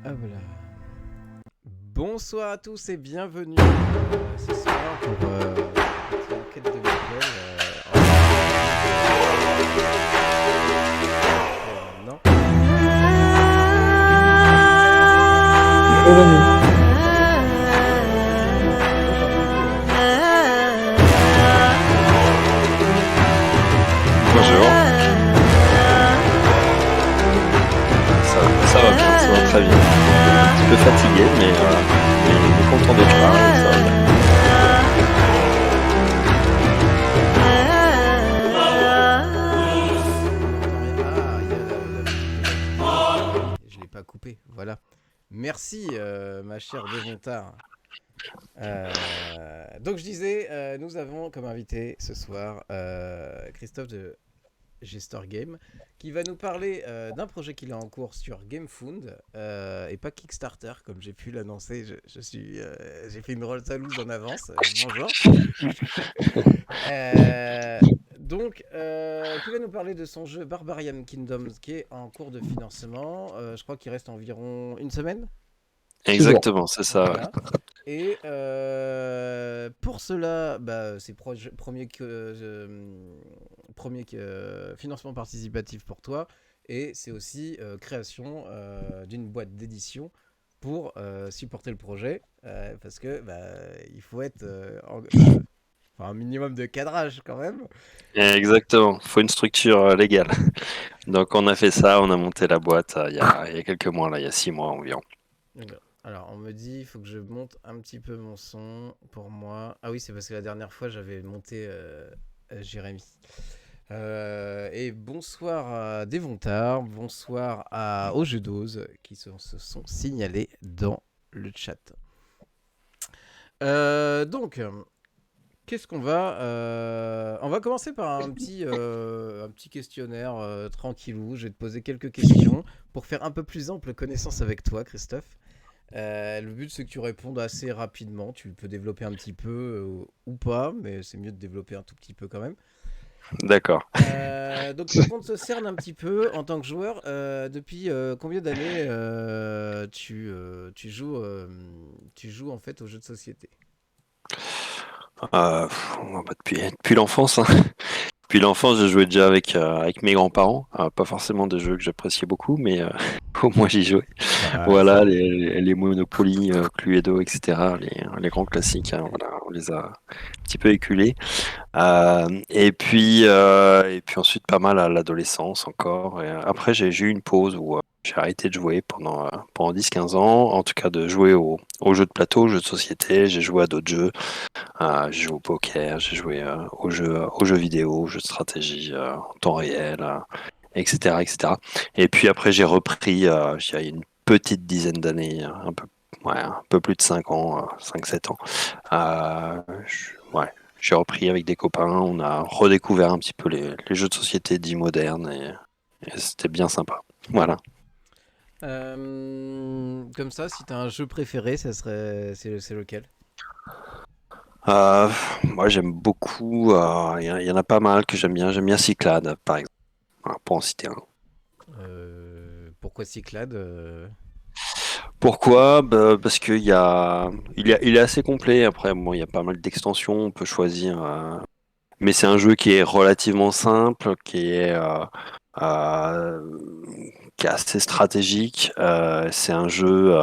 Hop là. Bonsoir à tous et bienvenue ce soir pour une enquête de Marvel. Non. Bonjour. Ça va bien, ça va très bien. Un petit peu fatigué, mais content d'être là, ça va bien. Je l'ai pas coupé, voilà. Merci ma chère Devontard Donc je disais, nous avons comme invité ce soir Christophe de Gestor Game qui va nous parler d'un projet qu'il a en cours sur GameFound et pas Kickstarter comme j'ai pu l'annoncer. J'ai fait une roll salouse en avance. Bonjour. Euh, qui va nous parler de son jeu Barbarian Kingdoms qui est en cours de financement. Je crois qu'il reste environ une semaine. Toujours. Exactement, c'est ça. Ouais. Voilà. Et pour cela, bah, c'est premier financement participatif pour toi. Et c'est aussi création d'une boîte d'édition pour supporter le projet. Parce que bah, il faut être un minimum de cadrage quand même. Exactement, faut une structure légale. Donc on a fait ça, on a monté la boîte il y a quelques mois, là, il y a 6 mois environ. Alors, on me dit, il faut que je monte un petit peu mon son pour moi. Ah oui, c'est parce que la dernière fois, j'avais monté Jérémy. Et bonsoir à Devontard, bonsoir aux Jeux d'Ose qui se sont signalés dans le chat. Donc, qu'est-ce qu'on va on va commencer par un petit questionnaire tranquillou. Je vais te poser quelques questions pour faire un peu plus ample connaissance avec toi, Christophe. Le but c'est que tu répondes assez rapidement. Tu peux développer un petit peu ou pas, mais c'est mieux de développer un tout petit peu quand même. D'accord. Donc pour qu'on te cerne un petit peu en tant que joueur, depuis combien d'années tu joues en fait aux jeux de société? Depuis l'enfance, hein. Depuis l'enfance, je jouais déjà avec mes grands-parents. Pas forcément des jeux que j'appréciais beaucoup, mais au moins j'y jouais. Voilà, les Monopoly, Cluedo, etc. Les grands classiques, hein, voilà, on les a un petit peu éculés. Et puis ensuite pas mal à l'adolescence encore. Et après, j'ai eu une pause où j'ai arrêté de jouer pendant 10-15 ans, en tout cas de jouer aux jeux de plateau, aux jeux de société. J'ai joué à d'autres jeux. J'ai joué au poker, j'ai joué aux jeux vidéo, aux jeux de stratégie en temps réel, etc., etc. Et puis après, j'ai repris, je dirais, une petite dizaine d'années, un peu plus de 5 ans, 5-7 ans. Ouais, j'ai repris avec des copains, on a redécouvert un petit peu les jeux de société dits modernes et c'était bien sympa. Voilà. Comme ça, si t'as un jeu préféré, c'est lequel? Euh, Moi, j'aime beaucoup, il y en a pas mal que j'aime bien. J'aime bien Cyclades, par exemple, voilà, pour en citer un. Pourquoi Cyclade Pourquoi? Bah, parce il est assez complet. Après, bon, il y a pas mal d'extensions, on peut choisir. Mais c'est un jeu qui est relativement simple, euh, qui est assez stratégique. C'est un jeu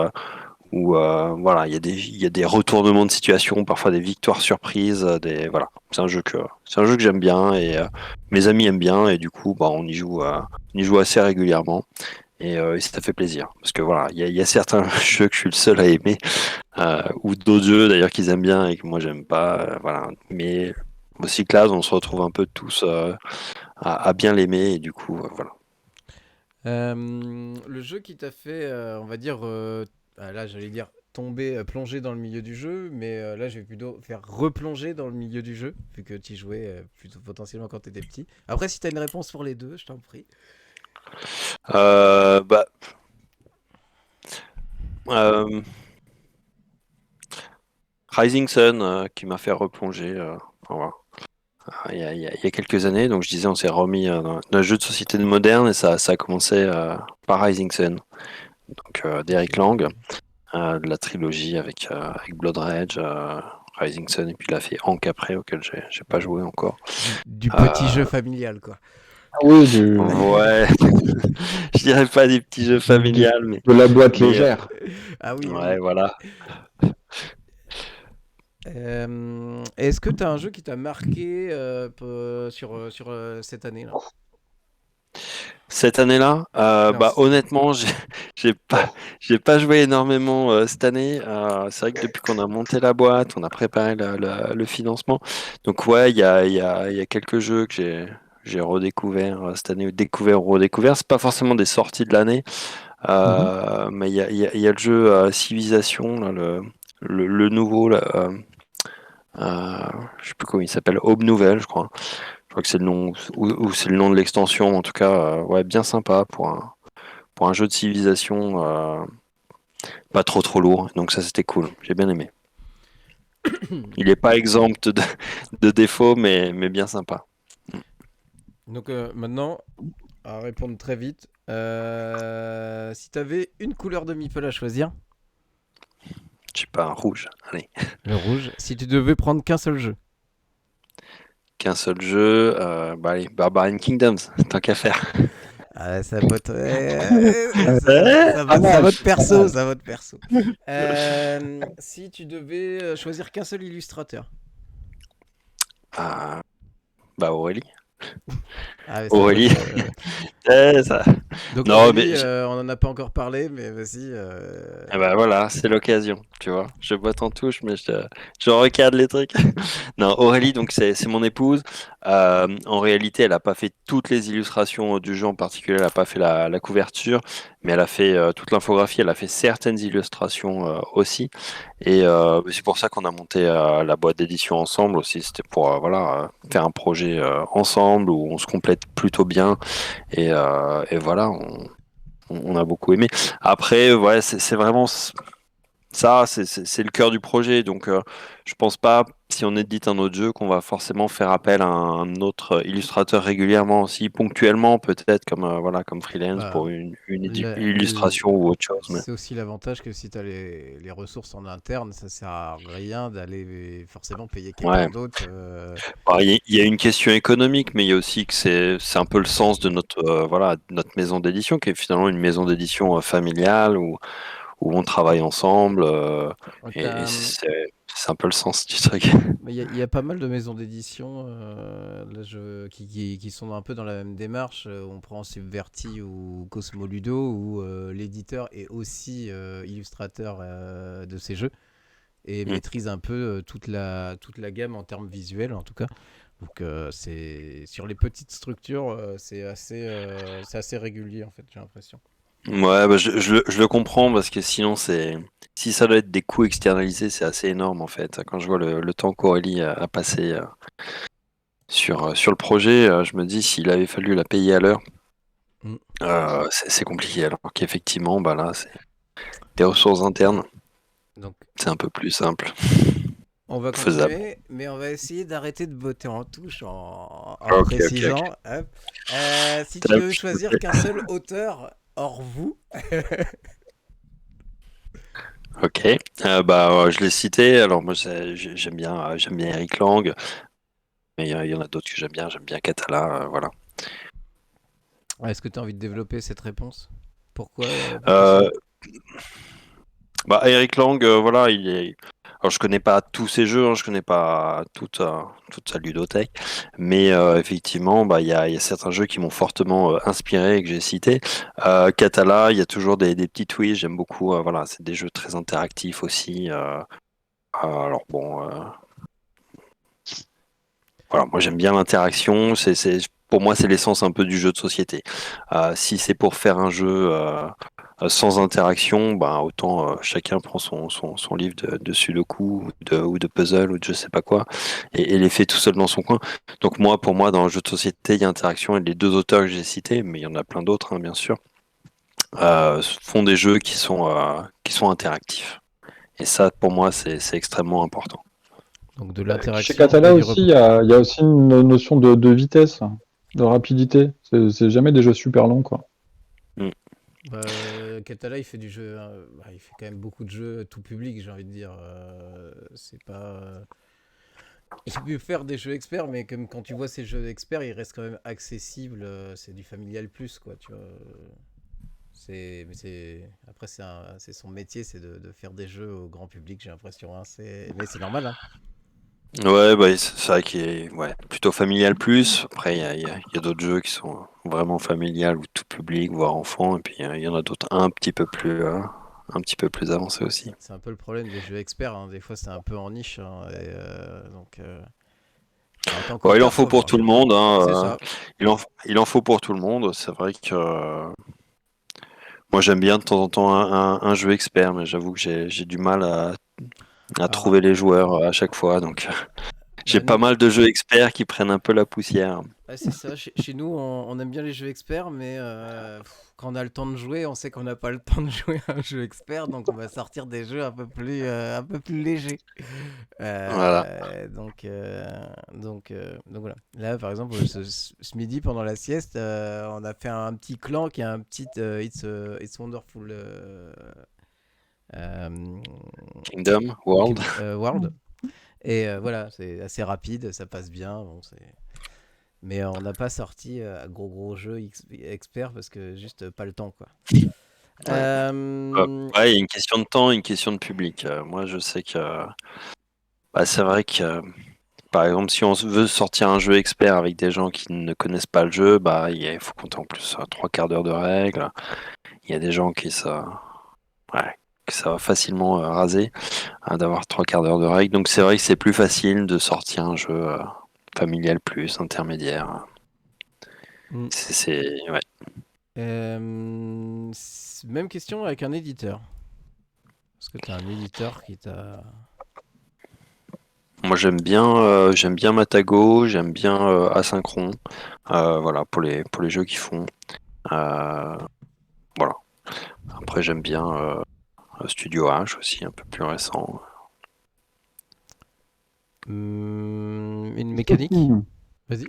où voilà, il y a des retournements de situation, parfois des victoires surprises, voilà. C'est un jeu que j'aime bien et mes amis aiment bien et du coup, bah, on y joue assez régulièrement. Et ça fait plaisir parce que voilà, il y a certains jeux que je suis le seul à aimer ou d'autres jeux d'ailleurs qu'ils aiment bien et que moi j'aime pas, voilà. Mais au Cyclades, on se retrouve un peu tous à bien l'aimer et du coup, voilà. Le jeu qui t'a fait, on va dire, là j'allais dire plonger dans le milieu du jeu, mais là je vais plutôt faire replonger dans le milieu du jeu, vu que tu y jouais plutôt potentiellement quand t'étais petit. Après, si t'as une réponse pour les deux, je t'en prie. Bah, euh, Rising Sun qui m'a fait replonger. Voilà. Il y a quelques années, donc je disais, on s'est remis dans le jeu de société moderne et ça a commencé par Rising Sun, donc d'Eric Lang, de la trilogie avec Blood Rage, Rising Sun, et puis il a fait Ankh après, auquel j'ai pas joué encore. Du petit Euh, jeu familial, quoi. Ah oui, ouais, je dirais pas des petits jeux familiales, mais, de la boîte mais légère. Ah oui, ouais, oui. voilà. Est-ce que t'as un jeu qui t'a marqué sur cette année-là? Cette année-là, Non, bah honnêtement, j'ai pas j'ai pas joué énormément cette année. C'est vrai que depuis qu'on a monté la boîte, on a préparé le financement. Donc ouais, il y a quelques jeux que j'ai redécouvert cette année, découvert ou redécouvert. C'est pas forcément des sorties de l'année, Mhm. mais il y a le jeu Civilization, là, le nouveau, là, je sais plus comment il s'appelle, Aube Nouvelle, je crois. Je crois que c'est le nom, ou c'est le nom de l'extension. En tout cas, ouais, bien sympa pour un jeu de civilisation, pas trop lourd. Donc ça, c'était cool. J'ai bien aimé. Il est pas exempt de défauts, mais bien sympa. Donc maintenant, à répondre très vite, si t'avais une couleur de meeple à choisir, Je sais pas, un rouge. Allez, le rouge. Si tu devais prendre qu'un seul jeu. qu'un seul jeu. Bah allez, Barbarian Kingdoms, tant qu'à faire. Ah, ça vote, Pas mal, vote pas perso, mal. ça vote perso. Si tu devais choisir qu'un seul illustrateur. Ah, bah Aurélie. Ah, mais ça vote. Aurélie. Ça. Donc Non, Aurélie, mais on en a pas encore parlé, mais vas-y. ah bah voilà, c'est l'occasion, tu vois. Je botte en touche, mais je recadre les trucs. Non, Aurélie, donc c'est mon épouse. En réalité, elle a pas fait toutes les illustrations du jeu en particulier, elle a pas fait la couverture, mais elle a fait toute l'infographie, elle a fait certaines illustrations aussi. Et c'est pour ça qu'on a monté la boîte d'édition ensemble aussi. C'était pour voilà faire un projet ensemble où on se complète plutôt bien. Et voilà, on a beaucoup aimé. Après, ouais, c'est vraiment ça, c'est le cœur du projet. Donc, je pense pas, si on édite un autre jeu, qu'on va forcément faire appel à un autre illustrateur régulièrement aussi, ponctuellement peut-être, comme voilà, comme freelance Bah, pour une la- l- illustration ou autre chose. Mais c'est aussi l'avantage que si tu as les ressources en interne, ça sert à rien d'aller forcément payer quelqu'un ouais. d'autre. Alors, il y a une question économique, mais il y a aussi que c'est un peu le sens de notre voilà, de notre maison d'édition, qui est finalement une maison d'édition familiale où on travaille ensemble. Et c'est un peu le sens du truc. Mais il y a pas mal de maisons d'édition là, qui sont un peu dans la même démarche. On prend Subverti ou Cosmo Ludo, où l'éditeur est aussi illustrateur de ces jeux et Mm. maîtrise un peu toute la gamme en termes visuels, en tout cas. Donc, c'est sur les petites structures, c'est assez régulier, en fait, j'ai l'impression. Ouais, bah, je le comprends parce que sinon si ça doit être des coûts externalisés, c'est assez énorme en fait. Quand je vois le temps qu'Aurélie a passé sur le projet, je me dis s'il avait fallu la payer à l'heure, Mm. c'est compliqué. Alors qu'effectivement, bah là, c'est des ressources internes, Donc, c'est un peu plus simple, on va faisable. continuer, mais on va essayer d'arrêter de botter en touche en Ok, ok, ok. précisant. Hop. Si tu devais choisir qu'un seul auteur hors vous, Ok. Bah, je l'ai cité. Alors moi, j'aime bien Eric Lang, mais il y en a d'autres que j'aime bien. J'aime bien Catala, voilà. est-ce que tu as envie de développer cette réponse? Pourquoi Euh, celui-là? Bah, Eric Lang, voilà, il est. Alors, je connais pas tous ses jeux, hein, je connais pas toute sa ludothèque, mais effectivement, bah, il y a certains jeux qui m'ont fortement inspiré et que j'ai cités. Catala, il y a toujours des petits twists, j'aime beaucoup. Voilà, c'est des jeux très interactifs aussi. Alors bon, voilà, moi j'aime bien l'interaction. Pour moi, c'est l'essence un peu du jeu de société. Si c'est pour faire un jeu sans interaction, ben, autant chacun prend son livre de sudoku ou de puzzle ou de je sais pas quoi et les fait tout seul dans son coin. Donc moi, pour moi, dans un jeu de société, il y a interaction et les deux auteurs que j'ai cités, mais il y en a plein d'autres, hein, bien sûr, font des jeux qui sont interactifs. Et ça, pour moi, c'est extrêmement important. Donc de Chez l'interaction et Catala du aussi, repos. il y a aussi une notion de vitesse, de rapidité. C'est jamais des jeux super longs, quoi. Mm. Catala, il fait du jeu, il fait quand même beaucoup de jeux tout public, j'ai envie de dire. C'est pas. Il peut faire des jeux experts, mais comme quand tu vois ces jeux experts, ils restent quand même accessibles. C'est du familial plus, quoi, tu vois. Après, c'est son métier, c'est de faire des jeux au grand public, j'ai l'impression. Mais c'est normal, hein. Ouais, bah, c'est vrai qu'il est ouais, plutôt familial plus. Après, il y a d'autres jeux qui sont vraiment familial ou tout public, voire enfant. Et puis, il y en a d'autres un petit peu plus avancés aussi. C'est un peu le problème des jeux experts, hein. Des fois, c'est un peu en niche, hein, donc, en tant Ouais, il en qu'auteur, faut faut pour voir. tout le monde, C'est hein. ça. Il en faut pour tout le monde. C'est vrai que moi, j'aime bien de temps en temps un jeu expert, mais j'avoue que j'ai du mal à à Ah, trouver les joueurs à chaque fois. Donc j'ai bah pas nous, mal de jeux experts qui prennent un peu la poussière. c'est ça. Chez nous, on aime bien les jeux experts, mais quand on a le temps de jouer, on sait qu'on n'a pas le temps de jouer à un jeu expert, donc on va sortir des jeux un peu plus légers. Voilà. Donc voilà. Là, par exemple, ce midi, pendant la sieste, on a fait un petit clan qui a un petit It's Wonderful euh, Kingdom, World. World. Et voilà, c'est assez rapide, ça passe bien. Bon, mais on n'a pas sorti gros jeu expert parce que juste pas le temps, quoi. Ouais. Ouais, il y a une question de temps, une question de public. Moi, je sais que bah, c'est vrai que, par exemple, si on veut sortir un jeu expert avec des gens qui ne connaissent pas le jeu, bah, il faut compter en plus 3 quarts d'heure de règles. Il y a des gens ouais, que ça va facilement raser d'avoir 3 quarts d'heure de règles. Donc, c'est vrai que c'est plus facile de sortir un jeu familial plus, intermédiaire. Mm. Ouais. Même question avec un éditeur. Est-ce que tu as un éditeur qui t'a... Moi, j'aime bien Matago, j'aime bien Asynchron. Voilà, pour les jeux qu'ils font. Euh, voilà. Après, j'aime bien Studio H aussi, un peu plus récent. Une mécanique? Vas-y.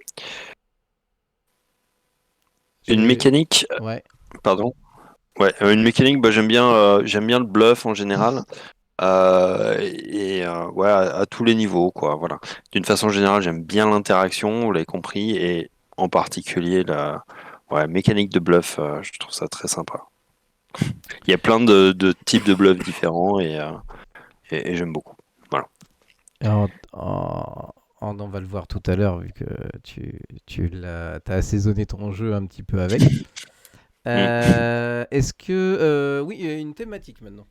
Une mécanique, Ouais. pardon. Ouais, une mécanique, bah, j'aime bien le bluff en général. Ouais, à tous les niveaux, quoi. Voilà. D'une façon générale, j'aime bien l'interaction, vous l'avez compris, et en particulier la mécanique de bluff, je trouve ça très sympa. Il y a plein de types de bluffs différents et j'aime beaucoup. Voilà. Et on va le voir tout à l'heure, vu que t'as assaisonné ton jeu un petit peu avec. Mm. Est-ce que... oui, il y a une thématique maintenant.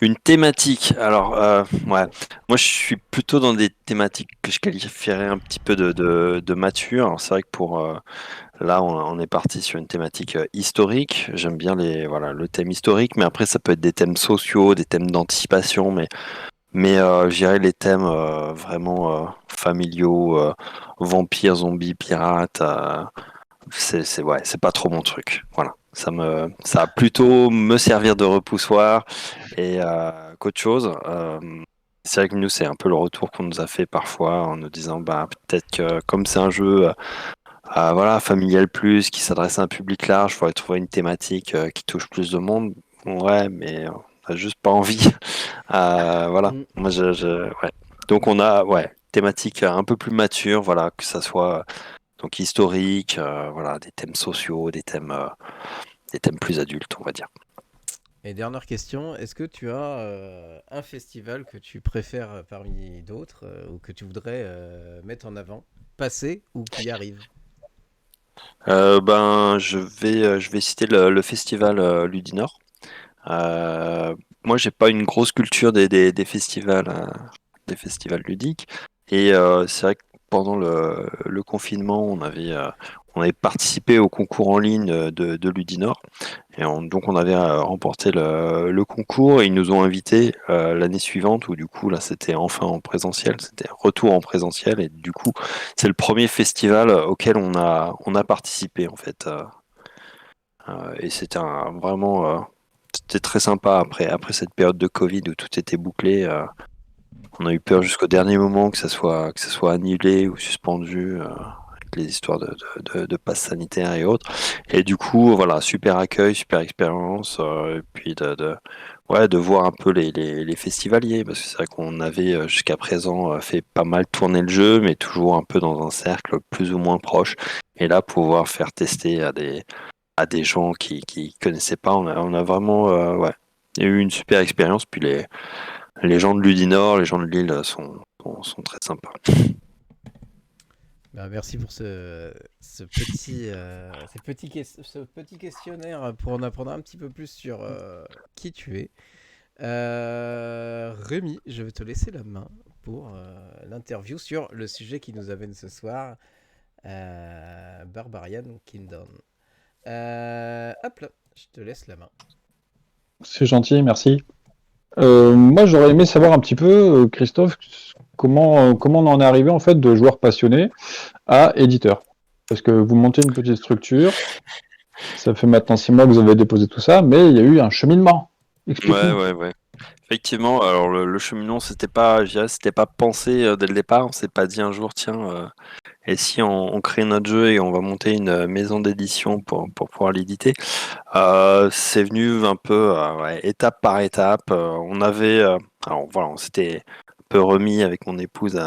Une thématique. Alors, ouais, moi je suis plutôt dans des thématiques que je qualifierais un petit peu de mature. Alors, c'est vrai que pour là, on est parti sur une thématique historique. J'aime bien le thème historique, mais après ça peut être des thèmes sociaux, des thèmes d'anticipation, mais je dirais les thèmes vraiment familiaux, vampires, zombies, pirates. Ouais, c'est pas trop mon truc. Voilà. Ça va plutôt me servir de repoussoir et qu'autre chose. C'est vrai que nous, c'est un peu le retour qu'on nous a fait parfois en nous disant, bah, peut-être que comme c'est un jeu voilà, familial plus, qui s'adresse à un public large, il faudrait trouver une thématique qui touche plus de monde. Ouais, mais on n'a juste pas envie. Voilà. Mm. Moi, ouais. Donc on a, ouais, thématique un peu plus mature, voilà, que ça soit donc historique, voilà, des thèmes sociaux, des thèmes plus adultes, on va dire. Et dernière question, est-ce que tu as un festival que tu préfères parmi d'autres ou que tu voudrais mettre en avant, passer ou qui arrive? Ben, je vais citer le festival Ludinor. Moi, j'ai pas une grosse culture des festivals ludiques. Et c'est vrai que pendant le confinement, on avait participé au concours en ligne de Ludinor. Et donc, on avait remporté le concours et ils nous ont invités l'année suivante, où du coup, là, c'était enfin en présentiel, c'était retour en présentiel. Et du coup, c'est le premier festival auquel on a participé, en fait. Et c'était c'était très sympa après cette période de Covid où tout était bouclé. On a eu peur jusqu'au dernier moment que ça soit annulé ou suspendu avec les histoires de passe sanitaire et autres. Et du coup, voilà, super accueil, super expérience. Et puis ouais, de voir un peu les festivaliers, parce que c'est vrai qu'on avait jusqu'à présent fait pas mal tourner le jeu, mais toujours un peu dans un cercle plus ou moins proche. Et là, pouvoir faire tester à des gens qui connaissaient pas. On a vraiment ouais, il y a eu une super expérience. Puis les gens de Ludinor, les gens de Lille sont très sympas. Bah, merci pour ce petit questionnaire pour en apprendre un petit peu plus sur qui tu es. Rémi, je vais te laisser la main pour l'interview sur le sujet qui nous amène ce soir, Barbarian Kingdom. Hop là, je te laisse la main. C'est gentil, merci. Moi, j'aurais aimé savoir un petit peu, Christophe, comment on en est arrivé en fait de joueur passionné à éditeur. Parce que vous montez une petite structure, ça fait maintenant 6 mois que vous avez déposé tout ça, mais il y a eu un cheminement. Ouais, Explique-nous. ouais, ouais. Effectivement, alors le cheminement, c'était pas, je dirais, c'était pas pensé dès le départ. On s'est pas dit un jour, tiens, et si on crée notre jeu et on va monter une maison d'édition pour pouvoir l'éditer. C'est venu un peu ouais, étape par étape. On avait, alors voilà, on s'était un peu remis avec mon épouse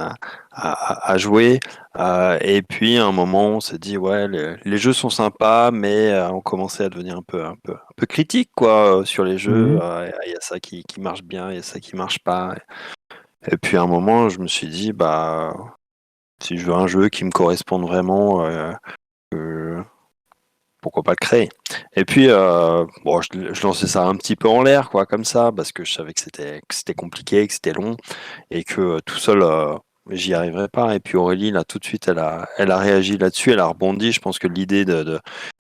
à jouer. Et puis à un moment, on s'est dit, ouais, les jeux sont sympas, mais on commençait à devenir un peu critique, quoi, sur les jeux. Mhm. Il y a ça qui marche bien, il y a ça qui marche pas. Et puis à un moment, je me suis dit, bah, si je veux un jeu qui me corresponde vraiment, euh, pourquoi pas le créer. Et puis, bon, je lançais ça un petit peu en l'air, quoi, comme ça, parce que je savais que c'était compliqué, que c'était long, et que tout seul, j'y arriverais pas. Et puis Aurélie, là, tout de suite, elle a réagi là-dessus, elle a rebondi. Je pense que l'idée de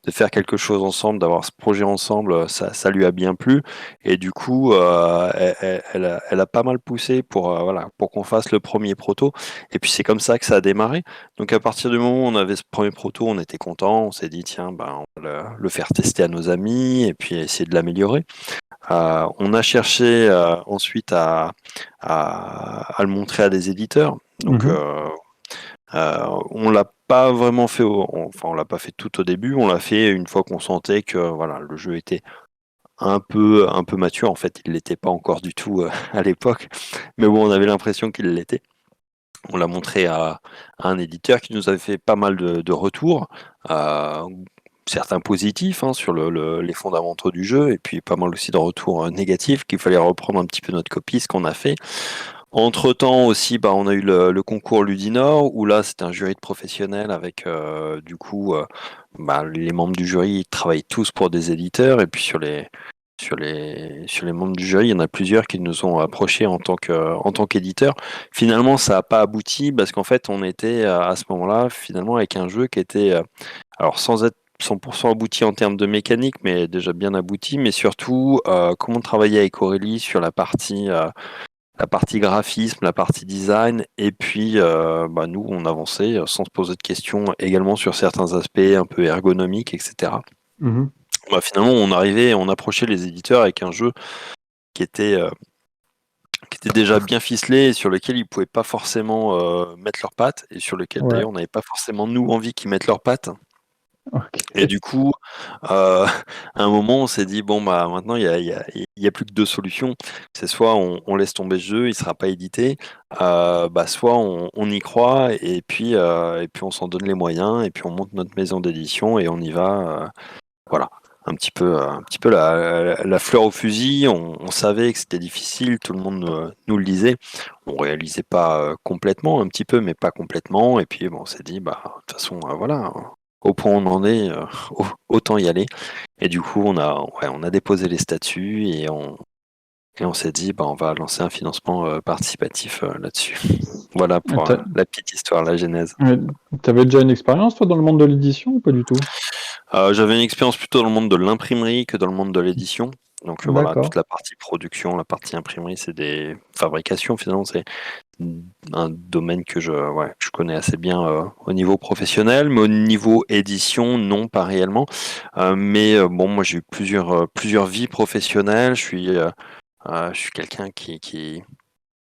faire quelque chose ensemble, d'avoir ce projet ensemble, ça lui a bien plu. Et du coup, elle a pas mal poussé voilà, pour qu'on fasse le premier proto. Et puis c'est comme ça que ça a démarré. Donc à partir du moment où on avait ce premier proto, on était content. On s'est dit, tiens, ben, on va le faire tester à nos amis et puis essayer de l'améliorer. On a cherché ensuite à le montrer à des éditeurs. Donc, Mhm. on l'a pas vraiment fait, enfin, on l'a pas fait tout au début. On l'a fait une fois qu'on sentait que voilà, le jeu était un peu mature. En fait, il l'était pas encore du tout à l'époque, mais bon, on avait l'impression qu'il l'était. On l'a montré à un éditeur qui nous avait fait pas mal de retours, certains positifs hein, sur les fondamentaux du jeu, et puis pas mal aussi de retours négatifs, qu'il fallait reprendre un petit peu notre copie, ce qu'on a fait. Entre-temps aussi, bah, on a eu le concours Ludinor, où là c'était un jury de professionnels avec du coup bah, les membres du jury ils travaillent tous pour des éditeurs, et puis sur les membres du jury, il y en a plusieurs qui nous ont approchés en tant qu'éditeur. Finalement, ça n'a pas abouti parce qu'en fait, on était à ce moment-là, finalement, avec un jeu qui était, alors sans être 100% abouti en termes de mécanique, mais déjà bien abouti, mais surtout, comment travailler avec Aurélie sur la partie graphisme, la partie design, et puis bah, nous, on avançait sans se poser de questions également sur certains aspects un peu ergonomiques, etc. Mhm. Bah, finalement, on approchait les éditeurs avec un jeu qui était, euh, qui était déjà bien ficelé et sur lequel ils pouvaient pas forcément mettre leurs pattes et sur lequel Ouais. d'ailleurs on n'avait pas forcément nous envie qu'ils mettent leurs pattes. Et Ok. du coup, à un moment, on s'est dit bon bah maintenant il y a plus que deux solutions. C'est soit on laisse tomber ce jeu, il sera pas édité, bah soit on y croit et puis on s'en donne les moyens et puis on monte notre maison d'édition et on y va. Voilà, un petit peu la fleur au fusil. On savait que c'était difficile, tout le monde nous le disait. On réalisait pas complètement, un petit peu, mais pas complètement. Et puis bon, on s'est dit, bah de toute façon, voilà, au point où on en est, autant y aller. Et du coup, on a déposé les statuts et on s'est dit, bah on va lancer un financement participatif là-dessus. Voilà pour la petite histoire, la genèse. T'avais déjà une expérience, toi, dans le monde de l'édition ou pas du tout? J'avais une expérience plutôt dans le monde de l'imprimerie que dans le monde de l'édition. Donc voilà, toute D'accord. la partie production, la partie imprimerie, c'est des fabrications finalement, c'est un domaine que je connais assez bien au niveau professionnel, mais au niveau édition, non, pas réellement. Mais bon, moi j'ai eu plusieurs vies professionnelles. Je suis quelqu'un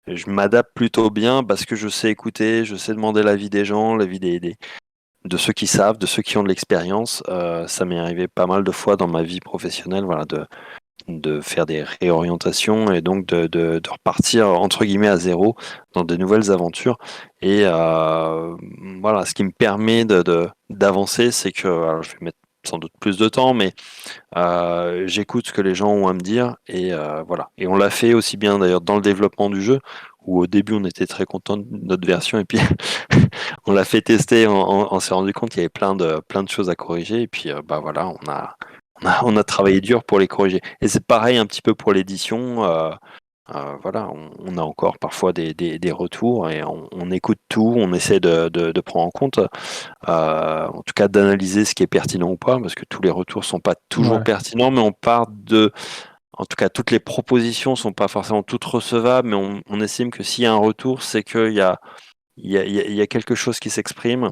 je m'adapte plutôt bien parce que je sais écouter, je sais demander l'avis des gens, l'avis de ceux qui savent, de ceux qui ont de l'expérience. Ça m'est arrivé pas mal de fois dans ma vie professionnelle, voilà, de faire des réorientations et donc de repartir entre guillemets à zéro dans de nouvelles aventures. Et voilà, ce qui me permet d'avancer, c'est que, alors je vais mettre sans doute plus de temps, mais j'écoute ce que les gens ont à me dire et voilà. Et on l'a fait aussi bien d'ailleurs dans le développement du jeu, où au début on était très content de notre version et puis on l'a fait tester, on s'est rendu compte qu'il y avait plein de choses à corriger et puis bah voilà, on a travaillé dur pour les corriger. Et c'est pareil un petit peu pour l'édition. Voilà, on a encore parfois des retours et on écoute tout, on essaie de prendre en compte, en tout cas d'analyser ce qui est pertinent ou pas, parce que tous les retours sont pas toujours Ouais. pertinents, mais en tout cas, toutes les propositions sont pas forcément toutes recevables, mais on estime que s'il y a un retour, c'est qu'il y a, il y a quelque chose qui s'exprime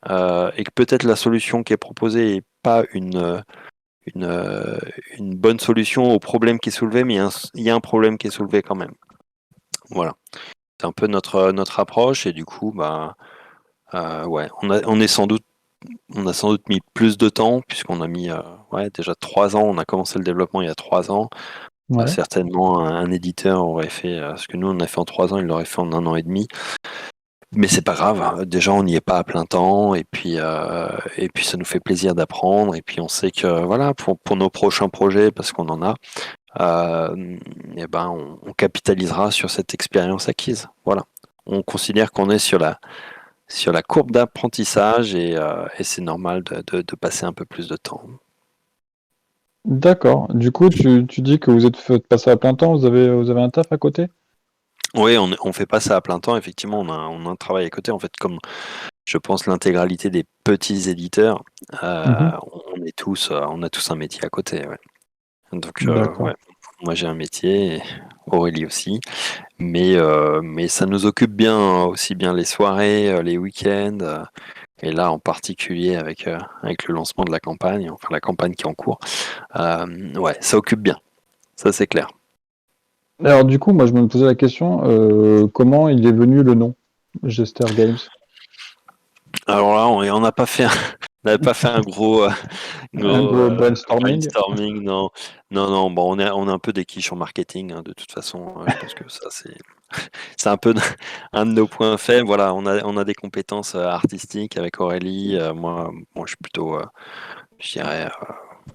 et que peut-être la solution qui est proposée n'est pas une, euh, une bonne solution au problème qui est soulevé, mais il y a un problème qui est soulevé quand même. Voilà. C'est un peu notre approche et du coup, bah, ouais, on a sans doute mis plus de temps puisqu'on a mis déjà 3 ans. On a commencé le développement il y a 3 ans. Ouais. Certainement, un éditeur aurait fait ce que nous on a fait en 3 ans, il l'aurait fait en 1 an et demi. Mais c'est pas grave. Déjà, on n'y est pas à plein temps et puis ça nous fait plaisir d'apprendre et puis on sait que voilà pour nos prochains projets parce qu'on en a. Et ben on capitalisera sur cette expérience acquise. Voilà. On considère qu'on est sur la courbe d'apprentissage et c'est normal de passer un peu plus de temps. D'accord. Du coup, tu dis que vous êtes fait passer à plein temps, vous avez un taf à côté? Oui, on fait pas ça à plein temps. Effectivement, on a un travail à côté. En fait, comme je pense l'intégralité des petits éditeurs, Mhm. on a tous un métier à côté. Ouais. Donc, D'accord. ouais, moi j'ai un métier, et Aurélie aussi. Mais ça nous occupe bien, aussi bien les soirées, les week-ends, et là en particulier avec le lancement de la campagne, enfin la campagne qui est en cours. Ouais, ça occupe bien, ça c'est clair. Alors du coup, moi je me posais la question, comment il est venu le nom Gester Games? Alors là, on n'a pas fait on n'avait pas fait un gros, Un gros gros brainstorming? brainstorming, non. Non, non, bon, on est un peu des quiches en marketing, hein, de toute façon. Je pense que ça, c'est un peu un de nos points faibles. Voilà, on a des compétences artistiques avec Aurélie. Moi, je suis plutôt, je dirais,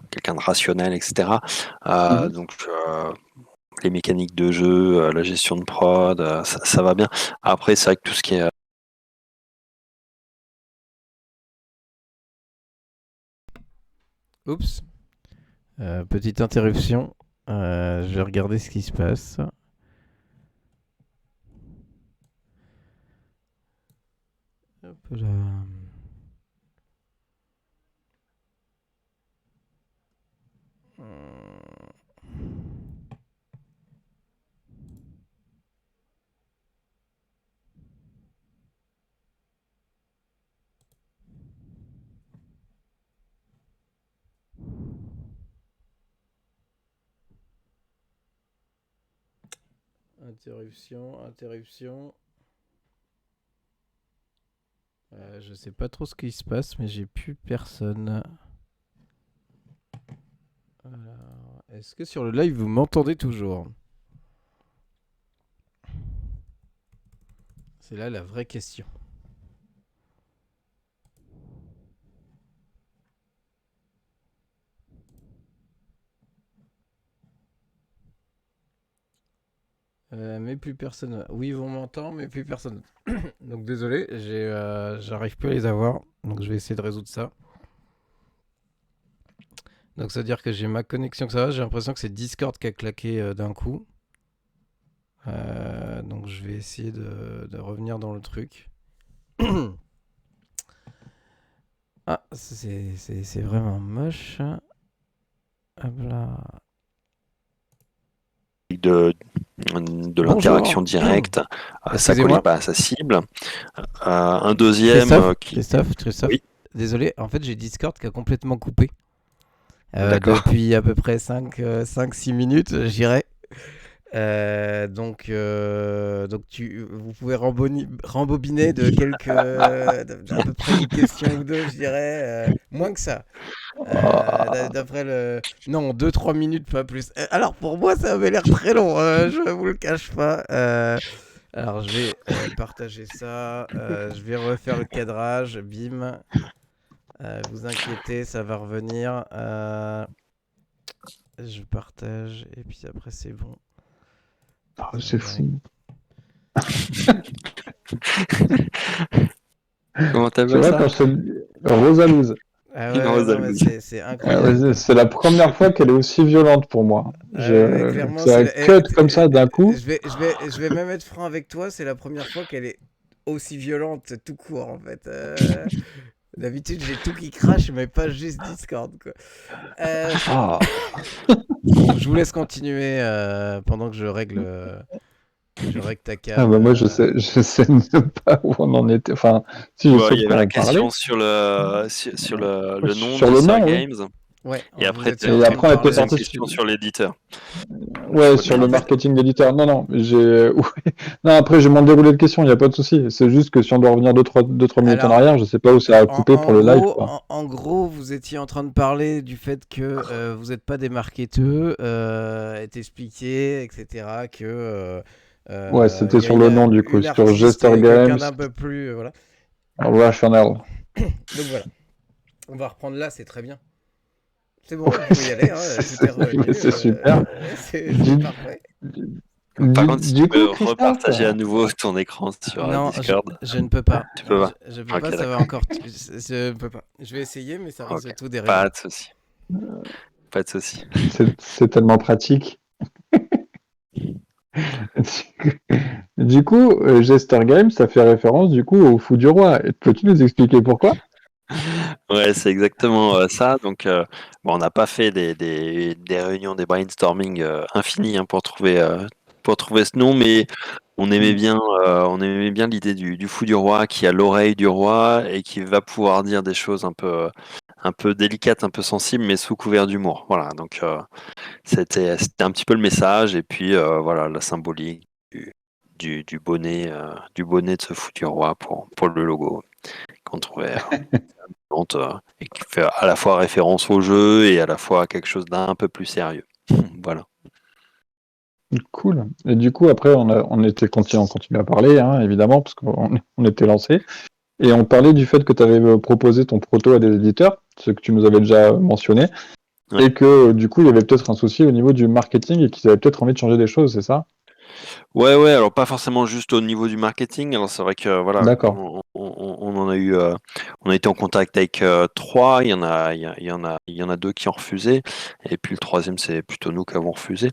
quelqu'un de rationnel, etc. Mhm. Donc, les mécaniques de jeu, la gestion de prod, ça va bien. Après, c'est vrai que tout ce qui est Oups. Petite interruption. Je vais regarder ce qui se passe. Hop là. Interruption, interruption. Je sais pas trop ce qui se passe, mais j'ai plus personne. Alors, est-ce que sur le live vous m'entendez toujours? C'est là la vraie question. Mais plus personne. Oui, vous m'entendez, mais plus personne. Donc désolé, j'arrive plus à les avoir. Donc je vais essayer de résoudre ça. Donc ça veut dire que j'ai ma connexion que ça va. J'ai l'impression que c'est Discord qui a claqué d'un coup. Donc je vais essayer de revenir dans le truc. Ah, c'est vraiment moche. Hop là. de l'interaction Bonjour. directe, ça collait Excusez-moi. pas à sa cible. Un deuxième Christophe, qui... Christophe. Oui, Désolé, en fait j'ai Discord qui a complètement coupé. d'accord. Depuis à peu près 5-6 minutes, je dirais. Vous pouvez rembobiner de à peu près une question ou deux, je dirais. Moins que ça. D'après le. Non, 2-3 minutes, pas plus. Alors pour moi, ça avait l'air très long, je vous le cache pas. Alors je vais partager ça. Je vais refaire le cadrage. Bim. Vous inquiétez, ça va revenir. Je partage et puis après c'est bon. Ah, c'est fou. Comment Tu t'appelles vois, ça? quand je te dis Rosalouze, Ah Une ouais, non, mais Rosalouze. c'est incroyable. c'est la première fois qu'elle est aussi violente pour moi. Ah ouais, clairement, c'est Ça cut comme ça d'un coup. je vais même être franc avec toi, c'est la première fois qu'elle est aussi violente tout court en fait. D'habitude, j'ai tout qui crache, mais pas juste Discord, quoi. Ah, Je vous laisse continuer pendant que je règle ta ah cam. bah moi je sais même pas où on en était. Enfin, si je Bon, sais il y qu'on avait la en parlait. question sur le nom Sur de le Sir nom, oui. Games, Ouais, et vous après étiez tu en Et train de après on était parler. deuxième parti question sur l'éditeur, le ouais, choix de sur le En l'éditeur. fait, marketing d'éditeur. Non, non, ouais. Non, après j'ai mon déroulé de questions, il n'y a pas de souci. C'est juste que si on doit revenir 2-3 minutes en alors, arrière, je sais pas où ça a coupé pour le live, quoi. en gros, vous étiez en train de parler du fait que vous n'êtes pas des marketeurs, et t'expliquer, etc., que Ouais, c'était il y a sur le nom du coup, une sur artiste Jester et quelqu'un Games, d'un peu plus. Voilà. Rational. Donc voilà, on va reprendre là, c'est très bien. C'est bon, vous pouvez y aller, hein, tout est Mais revenu, c'est super. c'est Du, parfait. Par contre, si tu du coup, peux Christophe, repartager à nouveau ton écran sur Non, Discord, je ne peux pas. tu peux pas. Je peux Ok, pas, ça va d'accord. encore. Je ne peux pas. Je vais essayer, mais ça risque Ok, de tout dérégler. pas de souci, pas de souci. c'est tellement pratique. Du coup, Jester Games, ça fait référence du coup au Fou du Roi. Peux-tu nous expliquer pourquoi? Ouais, c'est exactement ça. Donc, bon, on n'a pas fait des réunions, des brainstorming infinis, hein, pour trouver ce nom, mais on aimait bien l'idée du fou du roi qui a l'oreille du roi et qui va pouvoir dire des choses un peu délicates, un peu sensibles, mais sous couvert d'humour. Voilà. Donc, c'était un petit peu le message, et puis voilà, la symbolique du bonnet de ce fou du roi pour le logo qu'on trouvait. Et qui fait à la fois référence au jeu et à la fois à quelque chose d'un peu plus sérieux. Voilà. Cool. Et du coup, après, on continue à parler, hein, évidemment, parce qu'on était lancé. Et on parlait du fait que tu avais proposé ton proto à des éditeurs, ce que tu nous avais déjà mentionné, Ouais. et que du coup, il y avait peut-être un souci au niveau du marketing et qu'ils avaient peut-être envie de changer des choses, c'est ça? Ouais, ouais, alors pas forcément juste au niveau du marketing. Alors c'est vrai que voilà, D'accord. on en a eu, on a été en contact avec trois. Il y en a deux qui ont refusé, et puis le troisième c'est plutôt nous qui avons refusé.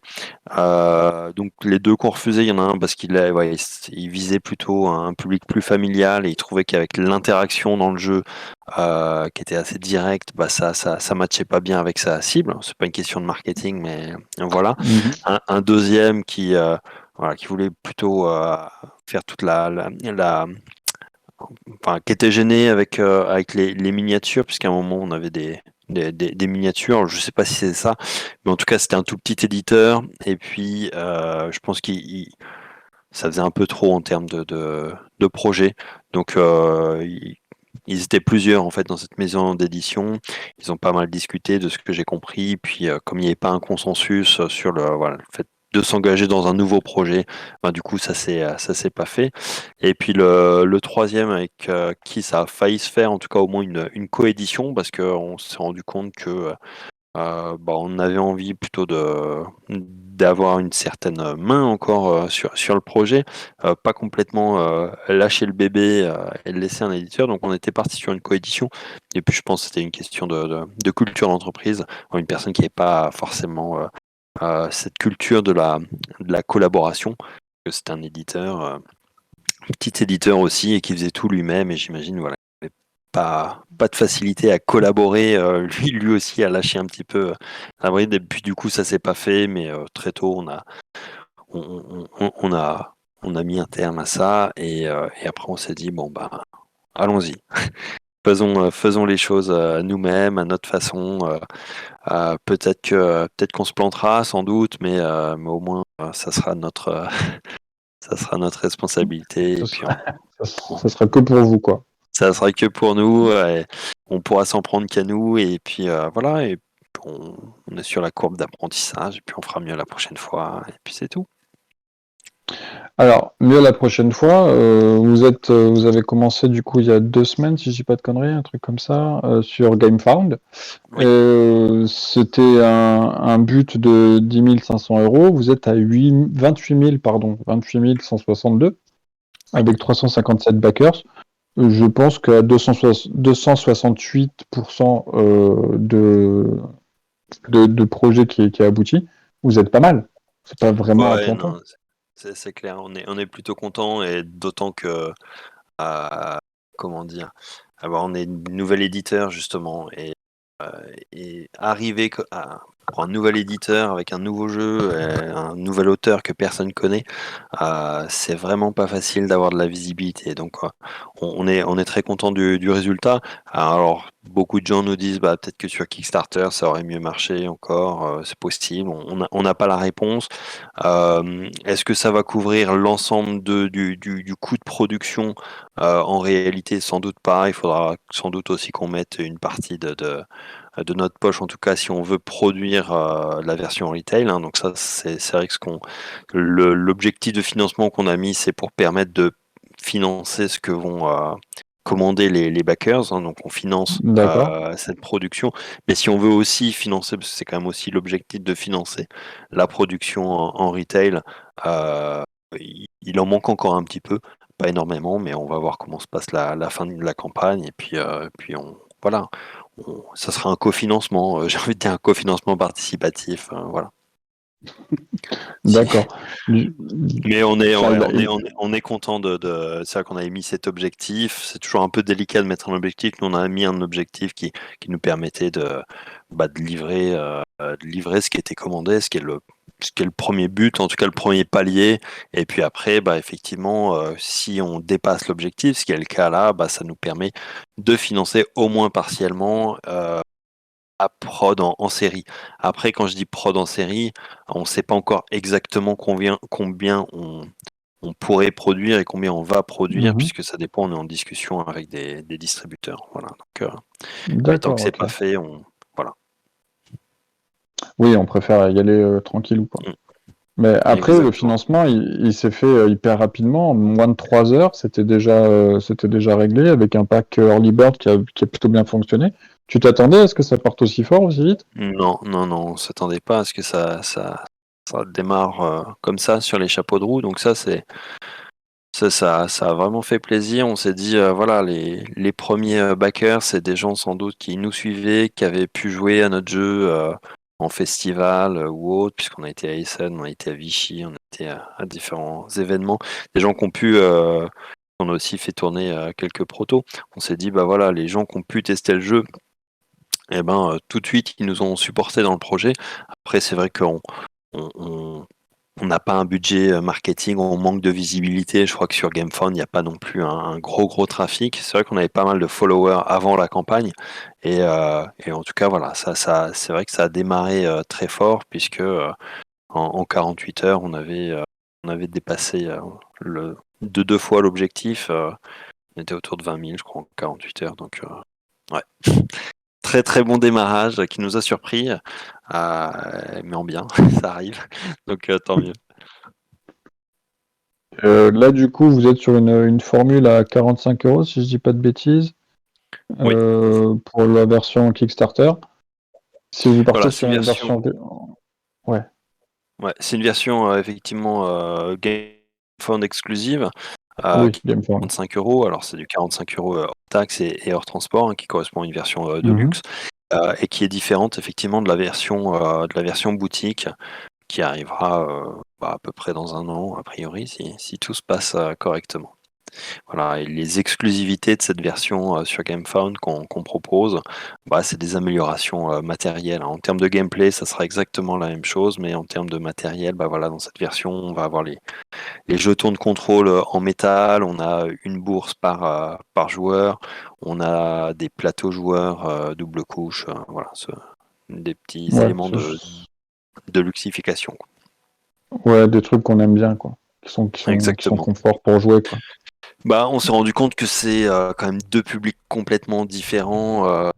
Donc les deux qui ont refusé, il y en a un parce il visait plutôt un public plus familial, et il trouvait qu'avec l'interaction dans le jeu, qui était assez directe, bah ça matchait pas bien avec sa cible. C'est pas une question de marketing, mais voilà. Mhm. Un deuxième voilà, qui voulait plutôt faire toute enfin, qui était gêné avec les miniatures, puisqu'à un moment on avait des miniatures. Je sais pas si c'est ça, mais en tout cas c'était un tout petit éditeur, et puis je pense ça faisait un peu trop en termes de projet. Donc ils étaient plusieurs en fait dans cette maison d'édition. Ils ont pas mal discuté de ce que j'ai compris. Puis comme il n'y avait pas un consensus sur voilà, le fait de s'engager dans un nouveau projet, ben, du coup ça s'est pas fait. Et puis le troisième avec qui ça a failli se faire, en tout cas au moins une coédition, parce qu'on s'est rendu compte que on avait envie plutôt d'avoir une certaine main encore sur le projet, pas complètement lâcher le bébé et le laisser à un éditeur. Donc on était parti sur une coédition. Et puis je pense que c'était une question de culture d'entreprise. Une personne qui n'avait pas forcément cette culture de la collaboration, que c'était un éditeur, petit éditeur aussi, et qui faisait tout lui-même. Et j'imagine, voilà, pas de facilité à collaborer, lui aussi a lâché un petit peu la bride, et puis du coup ça s'est pas fait, mais très tôt on a mis un terme à ça, et après on s'est dit bon bah allons-y, faisons les choses nous-mêmes à notre façon, peut-être qu'on se plantera sans doute, mais au moins ça sera notre responsabilité, Ça et puis sera, ça sera que pour vous, quoi. ça sera que pour nous, et on pourra s'en prendre qu'à nous, et puis voilà, et on est sur la courbe d'apprentissage, et puis on fera mieux la prochaine fois, et puis c'est tout. Alors, mieux la prochaine fois, vous avez commencé du coup il y a 2 semaines, si je dis pas de conneries, un truc comme ça, sur GameFound. Oui. C'était un but de 10 500 euros. Vous êtes à 28 000, pardon, 28 162, avec 357 backers. Je pense qu'à 268% de projets qui a abouti, vous êtes pas mal. C'est pas vraiment un Ouais, planton. non, c'est clair, on est plutôt content, et d'autant que, comment dire, on est nouvel éditeur justement et arriver pour un nouvel éditeur avec un nouveau jeu, un nouvel auteur que personne connaît, c'est vraiment pas facile d'avoir de la visibilité. Donc on est très content du résultat. Alors beaucoup de gens nous disent peut-être que sur Kickstarter ça aurait mieux marché encore, c'est possible. On n'a pas la réponse. Est-ce que ça va couvrir l'ensemble du coût de production? En réalité, sans doute pas. Il faudra sans doute aussi qu'on mette une partie de notre poche, en tout cas, si on veut produire la version retail. Hein. Donc ça, c'est vrai que l'objectif de financement qu'on a mis, c'est pour permettre de financer ce que vont commander les backers. Hein. Donc on finance D'accord. cette production. Mais si on veut aussi financer, parce que c'est quand même aussi l'objectif de financer la production en retail, il en manque encore un petit peu. Pas énormément, mais on va voir comment se passe la fin de la campagne. Et puis voilà, ça sera un cofinancement. J'ai envie de dire un cofinancement participatif. Voilà. Si. D'accord. Du- Mais on est, Enfin, ouais, on est content c'est vrai qu'on avait mis cet objectif. C'est toujours un peu délicat de mettre un objectif. Nous, on a mis un objectif qui nous permettait de livrer ce qui était commandé, ce qui est le premier but, en tout cas le premier palier. Et puis après, effectivement, si on dépasse l'objectif, ce qui est le cas là, ça nous permet de financer au moins partiellement à prod en série. Après, quand je dis prod en série, on ne sait pas encore exactement combien on pourrait produire et combien on va produire, Mhm. puisque ça dépend, on est en discussion avec des distributeurs. Voilà. Donc, tant que D'accord, c'est ok. pas fait, voilà. Oui, on préfère y aller tranquillou, quoi. Mm. Mais après, le Exactement. financement, il s'est fait hyper rapidement. En moins de 3 heures, c'était déjà réglé avec un pack Early Bird qui a plutôt bien fonctionné. Tu t'attendais à ce que ça parte aussi fort, aussi vite? Non, non, non, on s'attendait pas à ce que ça démarre comme ça sur les chapeaux de roue. Donc ça a vraiment fait plaisir. On s'est dit, voilà, les premiers backers, c'est des gens sans doute qui nous suivaient, qui avaient pu jouer à notre jeu en festival ou autre, puisqu'on a été à Essen, on a été à Vichy, on a été à différents événements. Des gens qui ont pu, on a aussi fait tourner quelques protos. On s'est dit, voilà, les gens qui ont pu tester le jeu, et tout de suite, ils nous ont supportés dans le projet. Après, c'est vrai qu'on on, on n'a pas un budget marketing, on manque de visibilité. Je crois que sur GameFound, il n'y a pas non plus un gros trafic. C'est vrai qu'on avait pas mal de followers avant la campagne. Et en tout cas, voilà, c'est vrai que ça a démarré très fort, puisque en 48 heures, on avait dépassé de 2 fois l'objectif. On était autour de 20 000, je crois, en 48 heures. Donc, ouais. Très très bon démarrage qui nous a surpris, mais en bien, ça arrive. Donc tant mieux. Là, du coup, vous êtes sur une formule à 45 euros, si je dis pas de bêtises, Oui, pour la version Kickstarter. Si vous partez voilà, c'est sur une une version. version... Ouais. Ouais, c'est une version effectivement GameFound exclusive Oui, qui GameFound. coûte 45 euros. Alors c'est du 45 euros hors taxes et hors transport, hein, qui correspond à une version de Mhm. luxe et qui est différente effectivement de la version boutique qui arrivera à peu près dans un an a priori si tout se passe correctement. Voilà, et les exclusivités de cette version sur GameFound qu'on propose, c'est des améliorations matérielles. Hein. En termes de gameplay, ça sera exactement la même chose, mais en termes de matériel, voilà, dans cette version, on va avoir les jetons de contrôle en métal, on a une bourse par joueur, on a des plateaux joueurs double couche, voilà, des petits Ouais, éléments de luxification. Quoi. ouais, des trucs qu'on aime bien, quoi. Qui sont Exactement. confort pour jouer, quoi. On s'est rendu compte que c'est quand même deux publics complètement différents.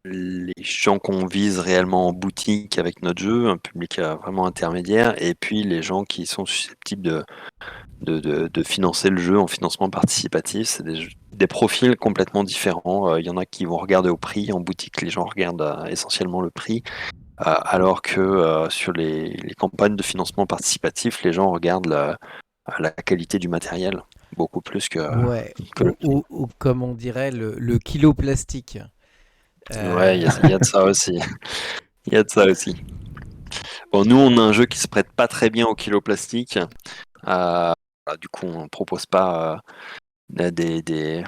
Les gens qu'on vise réellement en boutique avec notre jeu, un public vraiment intermédiaire, et puis les gens qui sont susceptibles de financer le jeu en financement participatif. C'est des profils complètement différents. Il y en a qui vont regarder au prix. En boutique, les gens regardent essentiellement le prix, alors que sur les campagnes de financement participatif, les gens regardent la qualité du matériel beaucoup plus Ouais, que le prix. ou comme on dirait, le kilo plastique. Ouais, Euh, il y a de ça aussi. Il y a de ça aussi. Bon, nous, on a un jeu qui se prête pas très bien au kilo plastique. Du coup, on propose pas des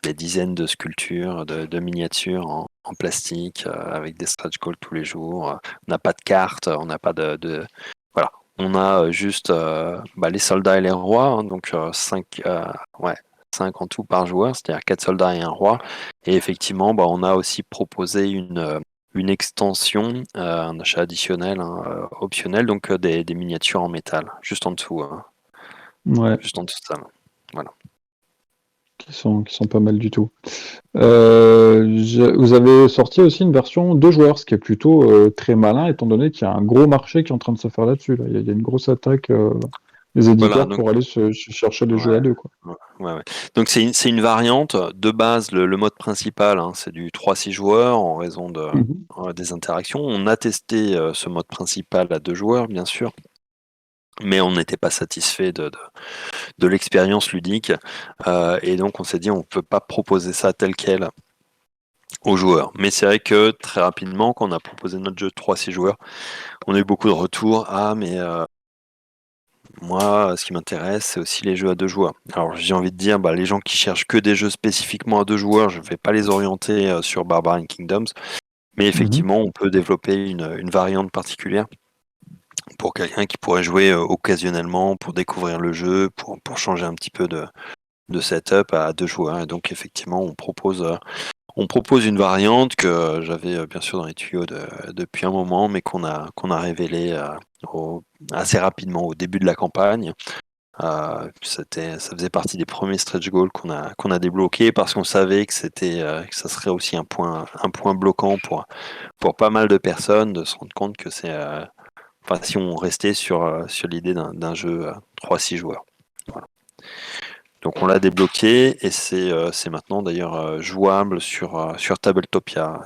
des dizaines de sculptures, de miniatures en plastique, avec des stretch goals tous les jours. On n'a pas de cartes, on n'a pas voilà. On a juste les soldats et les rois, hein, donc 5 en tout par joueur, c'est-à-dire 4 soldats et un roi. Et effectivement, on a aussi proposé une extension, un achat additionnel, hein, optionnel, donc des miniatures en métal, juste en dessous, Ouais, juste en dessous de ça. Voilà. qui sont pas mal du tout. Vous avez sorti aussi une version 2 joueurs, ce qui est plutôt très malin, étant donné qu'il y a un gros marché qui est en train de se faire là-dessus. Là. Il y a une grosse attaque des Voilà, éditeurs donc, pour aller se chercher des jeux ouais, à deux, quoi. ouais. Donc c'est une variante. De base, le mode principal, hein, c'est du 3-6 joueurs en raison Mhm. des interactions. On a testé ce mode principal à 2 joueurs, bien sûr, mais on n'était pas satisfait de l'expérience ludique. Et donc on s'est dit on ne peut pas proposer ça tel quel aux joueurs. Mais c'est vrai que très rapidement, quand on a proposé notre jeu de 3-6 joueurs, on a eu beaucoup de retours. Ah, mais moi, ce qui m'intéresse, c'est aussi les jeux à 2 joueurs. Alors j'ai envie de dire, les gens qui cherchent que des jeux spécifiquement à 2 joueurs, je ne vais pas les orienter sur Barbarian Kingdoms. Mais Mhm. effectivement, on peut développer une variante particulière pour quelqu'un qui pourrait jouer occasionnellement, pour découvrir le jeu, pour changer un petit peu de setup à 2 joueurs. Et donc effectivement, on propose une variante que j'avais bien sûr dans les tuyaux depuis un moment, mais qu'on a révélé assez rapidement au début de la campagne. Ça faisait partie des premiers stretch goals qu'on a débloqués parce qu'on savait que que ça serait aussi un point bloquant pour pas mal de personnes de se rendre compte que si on restait sur l'idée d'un jeu 3-6 joueurs. Voilà. Donc on l'a débloqué et c'est maintenant d'ailleurs jouable sur Tabletopia,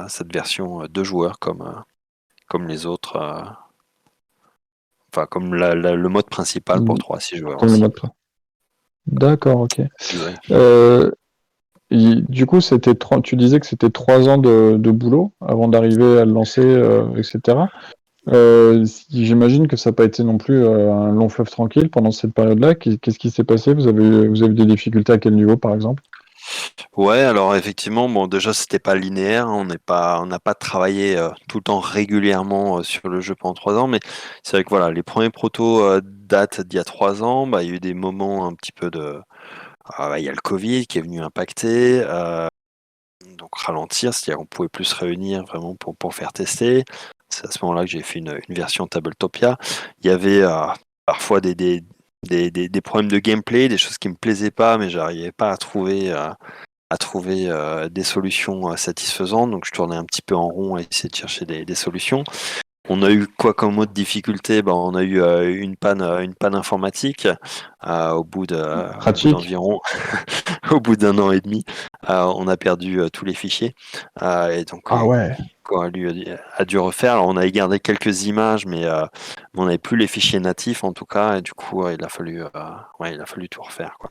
cette version 2 joueurs comme les autres, comme le mode principal pour 3-6 joueurs Comme le aussi. mode. D'accord, ok. Exact. Euh, du coup, tu disais que c'était 3 ans de boulot avant d'arriver à le lancer, etc. J'imagine que ça n'a pas été non plus un long fleuve tranquille pendant cette période-là. Qu'est-ce qui s'est passé? Vous avez eu des difficultés à quel niveau, par exemple? Ouais, alors effectivement, déjà c'était pas linéaire, hein, on n'a pas travaillé tout le temps régulièrement sur le jeu pendant 3 ans, mais c'est vrai que voilà, les premiers protos datent d'il y a 3 ans. Il y a eu des moments un petit peu il y a le Covid qui est venu impacter, donc ralentir, c'est-à-dire qu'on pouvait plus se réunir vraiment pour faire tester. C'est à ce moment-là que j'ai fait une version Tabletopia. Il y avait parfois des problèmes de gameplay, des choses qui me plaisaient pas, mais j'arrivais pas à trouver des solutions satisfaisantes. Donc je tournais un petit peu en rond à essayer de chercher des solutions. On a eu quoi comme autre difficulté? On a eu une panne informatique au bout Pratique? d'environ au bout d'un an et demi. On a perdu tous les fichiers et donc Ah ouais, quoi, lui a dû refaire. Alors on avait gardé quelques images, mais on n'avait plus les fichiers natifs en tout cas, et du coup il a fallu tout refaire quoi.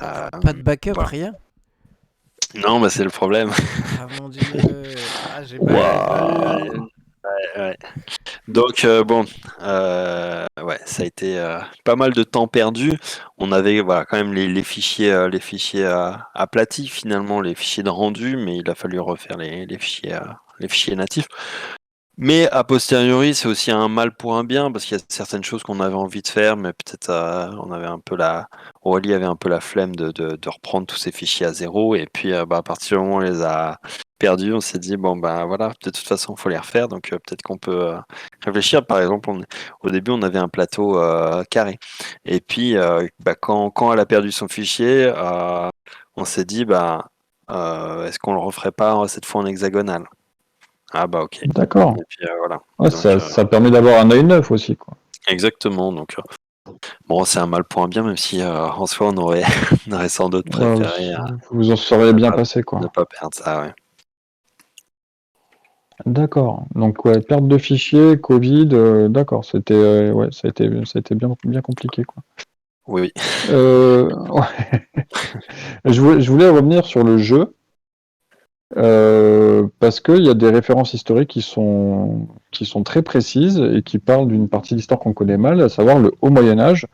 Pas de backup, Voilà. rien? Non, c'est le problème. Ah mon dieu. Ah, j'ai pas waouh, prévu. Ouais. Donc ça a été pas mal de temps perdu. On avait quand même les fichiers aplatis finalement, les fichiers de rendu, mais il a fallu refaire les fichiers natifs. Mais a posteriori, c'est aussi un mal pour un bien, parce qu'il y a certaines choses qu'on avait envie de faire, mais peut-être on avait un peu Aurélie avait un peu la flemme de reprendre tous ces fichiers à zéro, et puis à partir du moment où on les a perdus, on s'est dit, bon voilà, de toute façon, il faut les refaire, donc peut-être qu'on peut réfléchir. Par exemple, au début, on avait un plateau carré, et puis quand elle a perdu son fichier, on s'est dit, est-ce qu'on le referait pas cette fois en hexagonal? Ah ok. Et d'accord. puis voilà. Ouais, Donc ça permet d'avoir un œil neuf aussi, quoi. exactement. Donc bon, c'est un mal pour un bien, même si en soi on aurait sans doute Ouais, préféré vous en seriez ne bien pas, passé, ne quoi. pas perdre ça. Ouais. D'accord. Donc, ouais, perte de fichiers, Covid, d'accord. Ouais, ça a été bien compliqué, quoi. Oui. Ouais. Je voulais revenir sur le jeu. Parce qu'il y a des références historiques qui sont très précises et qui parlent d'une partie de l'histoire qu'on connaît mal, à savoir le Haut Moyen Âge.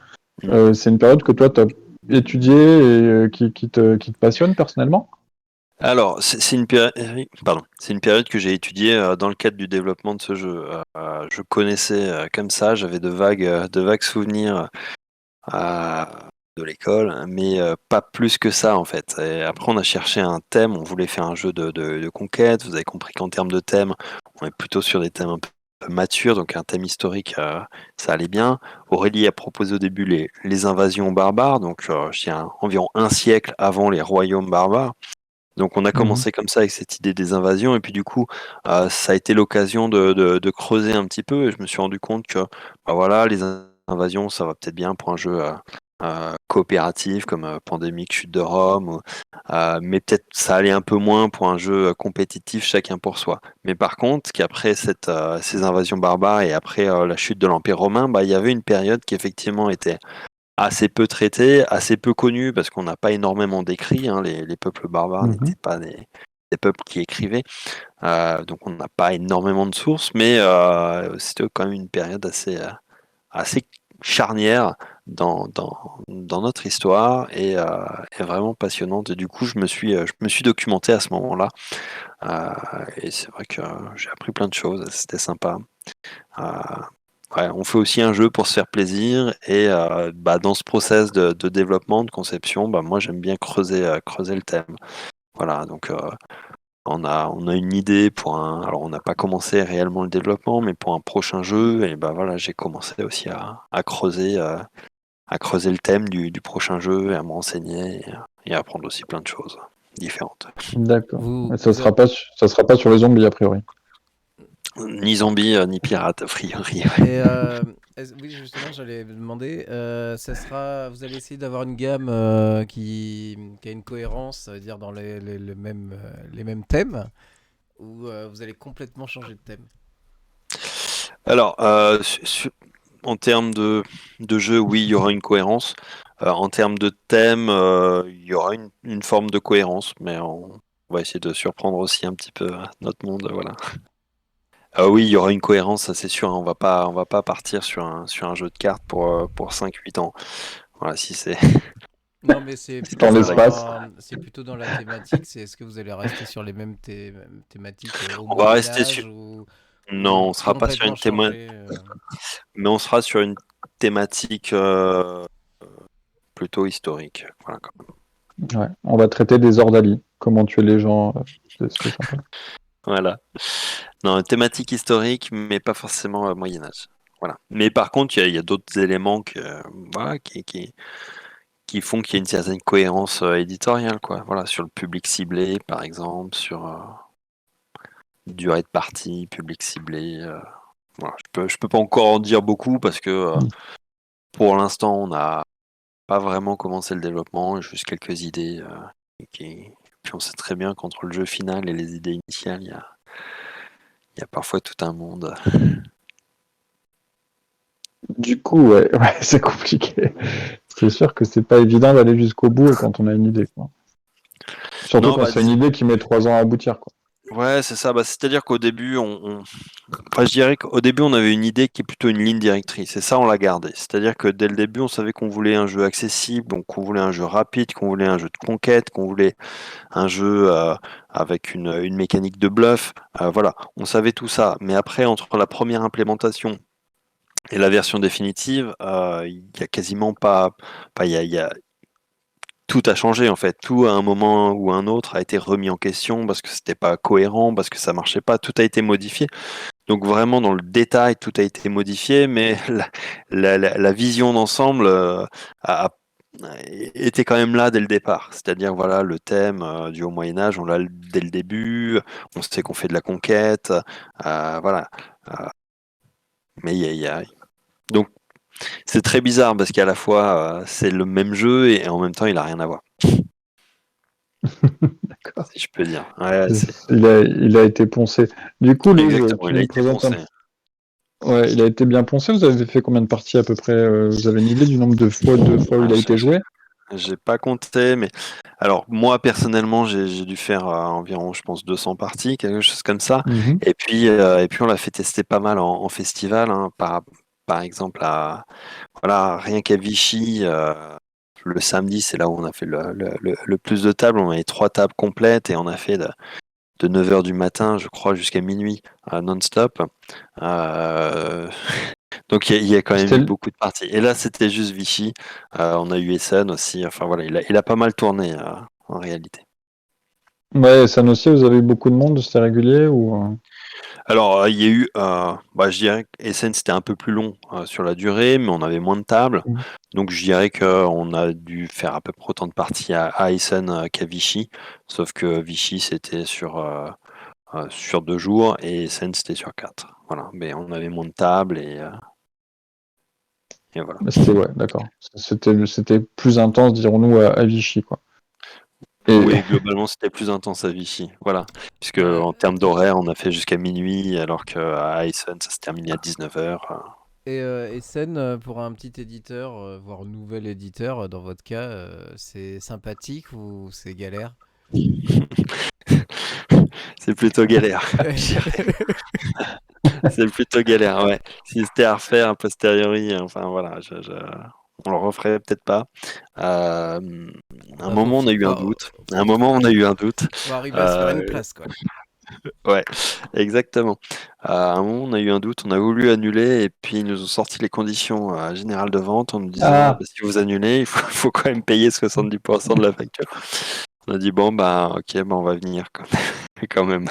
Mm. C'est une période que toi, tu as étudié et qui te passionne personnellement? Alors, c'est une période, pardon, c'est une période que j'ai étudiée dans le cadre du développement de ce jeu. Je connaissais comme ça, j'avais de vagues souvenirs euh, de l'école, mais pas plus que ça en fait. Et après, on a cherché un thème, on voulait faire un jeu de conquête. Vous avez compris qu'en termes de thème, on est plutôt sur des thèmes un peu matures, donc un thème historique, ça allait bien. Aurélie a proposé au début les invasions barbares, donc je dirais environ un siècle avant les royaumes barbares. Donc on a Mhm. commencé comme ça avec cette idée des invasions, et puis du coup, ça a été l'occasion de creuser un petit peu, et je me suis rendu compte que bah voilà, les invasions, ça va peut-être bien pour un jeu coopératif comme Pandémique, Chute de Rome, mais peut-être ça allait un peu moins pour un jeu compétitif, chacun pour soi. Mais par contre, qu'après ces invasions barbares et après la chute de l'Empire romain, bah, il y avait une période qui effectivement était assez peu traité, assez peu connu, parce qu'on n'a pas énormément d'écrits, hein. Les peuples barbares Mhm. n'étaient pas des peuples qui écrivaient, donc on n'a pas énormément de sources, mais c'était quand même une période assez charnière dans notre histoire et vraiment passionnante. Et du coup, je me suis documenté à ce moment-là, et c'est vrai que j'ai appris plein de choses, c'était sympa. Euh, Ouais, on fait aussi un jeu pour se faire plaisir et bah, dans ce process de développement, de conception, bah, moi j'aime bien creuser le thème. Voilà, donc on a une idée pour un. Alors on n'a pas commencé réellement le développement, mais pour un prochain jeu, et bah voilà, j'ai commencé aussi à creuser le thème du prochain jeu et à me renseigner et à apprendre aussi plein de choses différentes. D'accord. Vous, Et vous avez- ça sera pas sur les zombies, a priori. Ni zombie, ni pirate, a priori. Et oui, justement, j'allais vous demander, vous allez essayer d'avoir une gamme qui a une cohérence, ça veut dire dans les mêmes thèmes, ou vous allez complètement changer de thème? Alors, en termes de jeu, oui, il y aura une cohérence. En termes de thème, il y aura une forme de cohérence, mais on va essayer de surprendre aussi un petit peu notre monde, voilà. Oui, il y aura une cohérence, ça c'est sûr, hein. On va pas partir sur un jeu de cartes pour 5 8 ans. Voilà, si c'est Non, mais Dans l'espace. c'est plutôt dans la thématique. C'est est-ce que vous allez rester sur les mêmes thématiques au on va Moyen rester Âge sur. ou Non, on sera pas sur complètement une théma... changer mais on sera sur une thématique plutôt historique. Voilà, quoi. Ouais. On va traiter des ordalies. Comment tuer les gens. C'est sympa. Voilà. Non, une thématique historique, mais pas forcément Moyen Âge. Voilà. Mais par contre, il y a d'autres éléments voilà, qui font qu'il y a une certaine cohérence éditoriale, quoi. Voilà, sur le public ciblé, par exemple, sur durée de partie, public ciblé. Voilà. Je peux pas encore en dire beaucoup parce que pour l'instant, on n'a pas vraiment commencé le développement, juste quelques idées. Puis on sait très bien qu'entre le jeu final et les idées initiales, il y a parfois tout un monde. Du coup, ouais, ouais, c'est compliqué. C'est sûr que c'est pas évident d'aller jusqu'au bout quand on a une idée, quoi. Surtout Non, quand bah, c'est une idée qui met 3 ans à aboutir, quoi. ouais, c'est ça. Bah, c'est-à-dire qu'au début, enfin, je dirais qu'au début, on avait une idée qui est plutôt une ligne directrice. Et ça, on l'a gardé. C'est-à-dire que dès le début, on savait qu'on voulait un jeu accessible, donc qu'on voulait un jeu rapide, qu'on voulait un jeu de conquête, qu'on voulait un jeu avec une mécanique de bluff. Voilà, on savait tout ça. Mais après, entre la première implémentation et la version définitive, il y a quasiment pas. Enfin, tout a changé en fait. Tout à un moment ou un autre a été remis en question parce que c'était pas cohérent, parce que ça marchait pas. Tout a été modifié. Donc vraiment dans le détail, tout a été modifié, mais la vision d'ensemble a- était quand même là dès le départ. C'est-à-dire voilà le thème du Haut Moyen Âge, on l'a dès le début. On sait qu'on fait de la conquête, voilà. Euh, mais donc c'est très bizarre parce qu'à la fois c'est le même jeu et en même temps il a rien à voir, D'accord. si je peux dire. Ouais, c'est Il a été poncé. Du coup, Lise, exactement. tu Il a nous été présentes un. poncé. Ouais, il a été bien poncé. Vous avez fait combien de parties à peu près? Vous avez une idée du nombre de fois où Ah, il a été joué? j'ai pas compté, mais alors moi personnellement, j'ai dû faire environ, je pense, 200 parties, quelque chose comme ça. Mhm. Et puis on l'a fait tester pas mal en festival, hein, par exemple à voilà, rien qu'à Vichy. le samedi, c'est là où on a fait le plus de tables. On avait 3 tables complètes et on a fait de 9h du matin, je crois, jusqu'à minuit, non-stop. Donc il y a quand même C'était eu beaucoup de parties. Et là, c'était juste Vichy. On a eu Essen aussi. Enfin voilà, il a pas mal tourné en réalité. Ouais, San aussi, vous avez eu beaucoup de monde, c'était régulier ou Alors, il y a eu, je dirais que Essen, c'était un peu plus long sur la durée, mais on avait moins de tables. Mhm. Donc, je dirais qu'on a dû faire à peu près autant de parties à Essen qu'à Vichy. Sauf que Vichy, c'était sur 2 jours et Essen, c'était sur 4. Voilà, mais on avait moins de tables et voilà. C'était ouais, d'accord. C'était plus intense, dirons-nous, à Vichy, quoi. Et Oui, globalement, c'était plus intense à Vichy. Voilà. Puisque Euh, en termes d'horaire, on a fait jusqu'à minuit, alors qu'à Essen, ça se terminait à 19h. et Sen, pour un petit éditeur, voire nouvel éditeur, dans votre cas, c'est sympathique ou c'est galère? C'est plutôt galère. C'est plutôt galère, ouais. Si c'était à refaire a posteriori, enfin voilà, on le referait peut-être pas. À un Ah, moment, on a eu un doute. À un moment, on a eu un doute. faut arriver à se faire une Euh, place, quoi. ouais, exactement. À un moment, on a eu un doute, on a voulu annuler et puis ils nous ont sorti les conditions générales de vente en nous disant ah, si vous annulez, il faut quand même payer 70% de la facture. On a dit bon, bah ok, bah, on va venir quand même.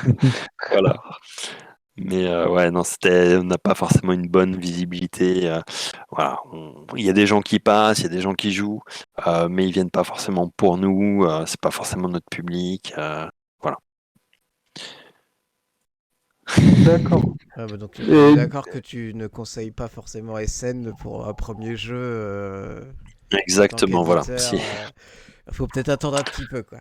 Voilà. Mais ouais, non, on n'a pas forcément une bonne visibilité. Voilà, il y a des gens qui passent, il y a des gens qui jouent, mais ils viennent pas forcément pour nous. C'est pas forcément notre public. Voilà. d'accord. Ah bah donc on est Et d'accord que tu ne conseilles pas forcément SN pour un premier jeu en tant Exactement. Voilà. qu'éditeur. Faut peut-être attendre un petit peu, quoi.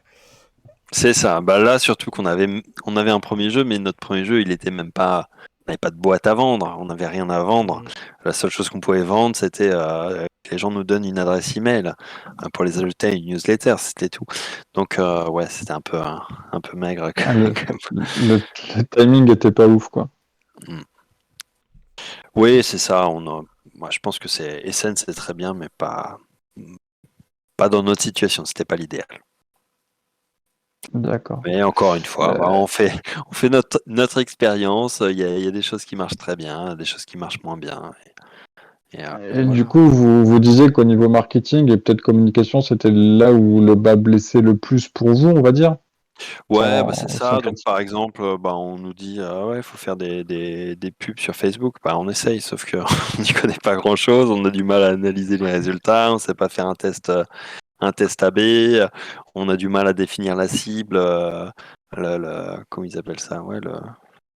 C'est ça. Bah là, surtout on avait un premier jeu, mais notre premier jeu, il était même pas. On n'avait pas de boîte à vendre, on n'avait rien à vendre. Mm. La seule chose qu'on pouvait vendre, c'était que les gens nous donnent une adresse email pour les ajouter à une newsletter, c'était tout. Donc ouais, c'était un peu maigre. ah, le timing était pas ouf, quoi. Mm. Oui, c'est ça. Moi, je pense que Essen, c'est très bien, mais pas dans notre situation. C'était pas l'idéal. D'accord. Mais encore une fois, bah, Euh, on fait notre expérience. Il y a des choses qui marchent très bien, des choses qui marchent moins bien. Et et du voilà. coup, vous disiez qu'au niveau marketing et peut-être communication, c'était là où le bas blessait le plus pour vous, on va dire, Ouais, bah, c'est sans ça. Donc, critique. par exemple, bah, on nous dit, ouais, il faut faire des pubs sur Facebook. Bah, on essaye, sauf qu'on n'y connaît pas grand-chose. On a du mal à analyser les résultats. On ne sait pas faire un test AB. On a du mal à définir la cible. Comment ils appellent ça? Ouais,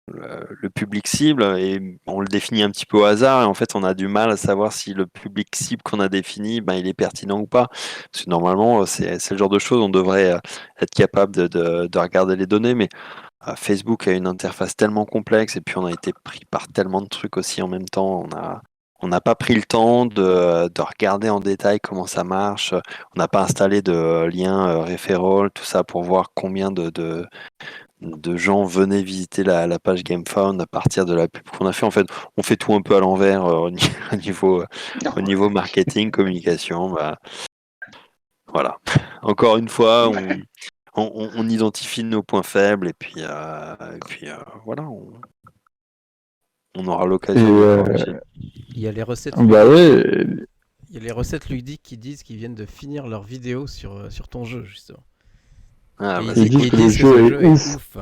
le public cible, et on le définit un petit peu au hasard, et en fait on a du mal à savoir si le public cible qu'on a défini, ben, il est pertinent ou pas. Parce que normalement c'est le genre de choses, on devrait être capable de regarder les données, mais Facebook a une interface tellement complexe, et puis on a été pris par tellement de trucs aussi en même temps, on n'a pas pris le temps de regarder en détail comment ça marche, on n'a pas installé de lien referral, tout ça pour voir combien de gens venaient visiter la page GameFound à partir de la pub qu'on a fait. En fait, on fait tout un peu à l'envers au niveau marketing, communication. Bah, voilà. Encore une fois, on identifie nos points faibles et puis voilà, on aura Et l'occasion de corriger. Il y a les recettes bah ludiques. oui, Il y a les recettes ludiques qui disent qu'ils viennent de finir leur vidéo sur ton jeu, justement. Ah, Et bah, ils c'est disent ils que le disent que jeu ce est jeu est ouf, ouf.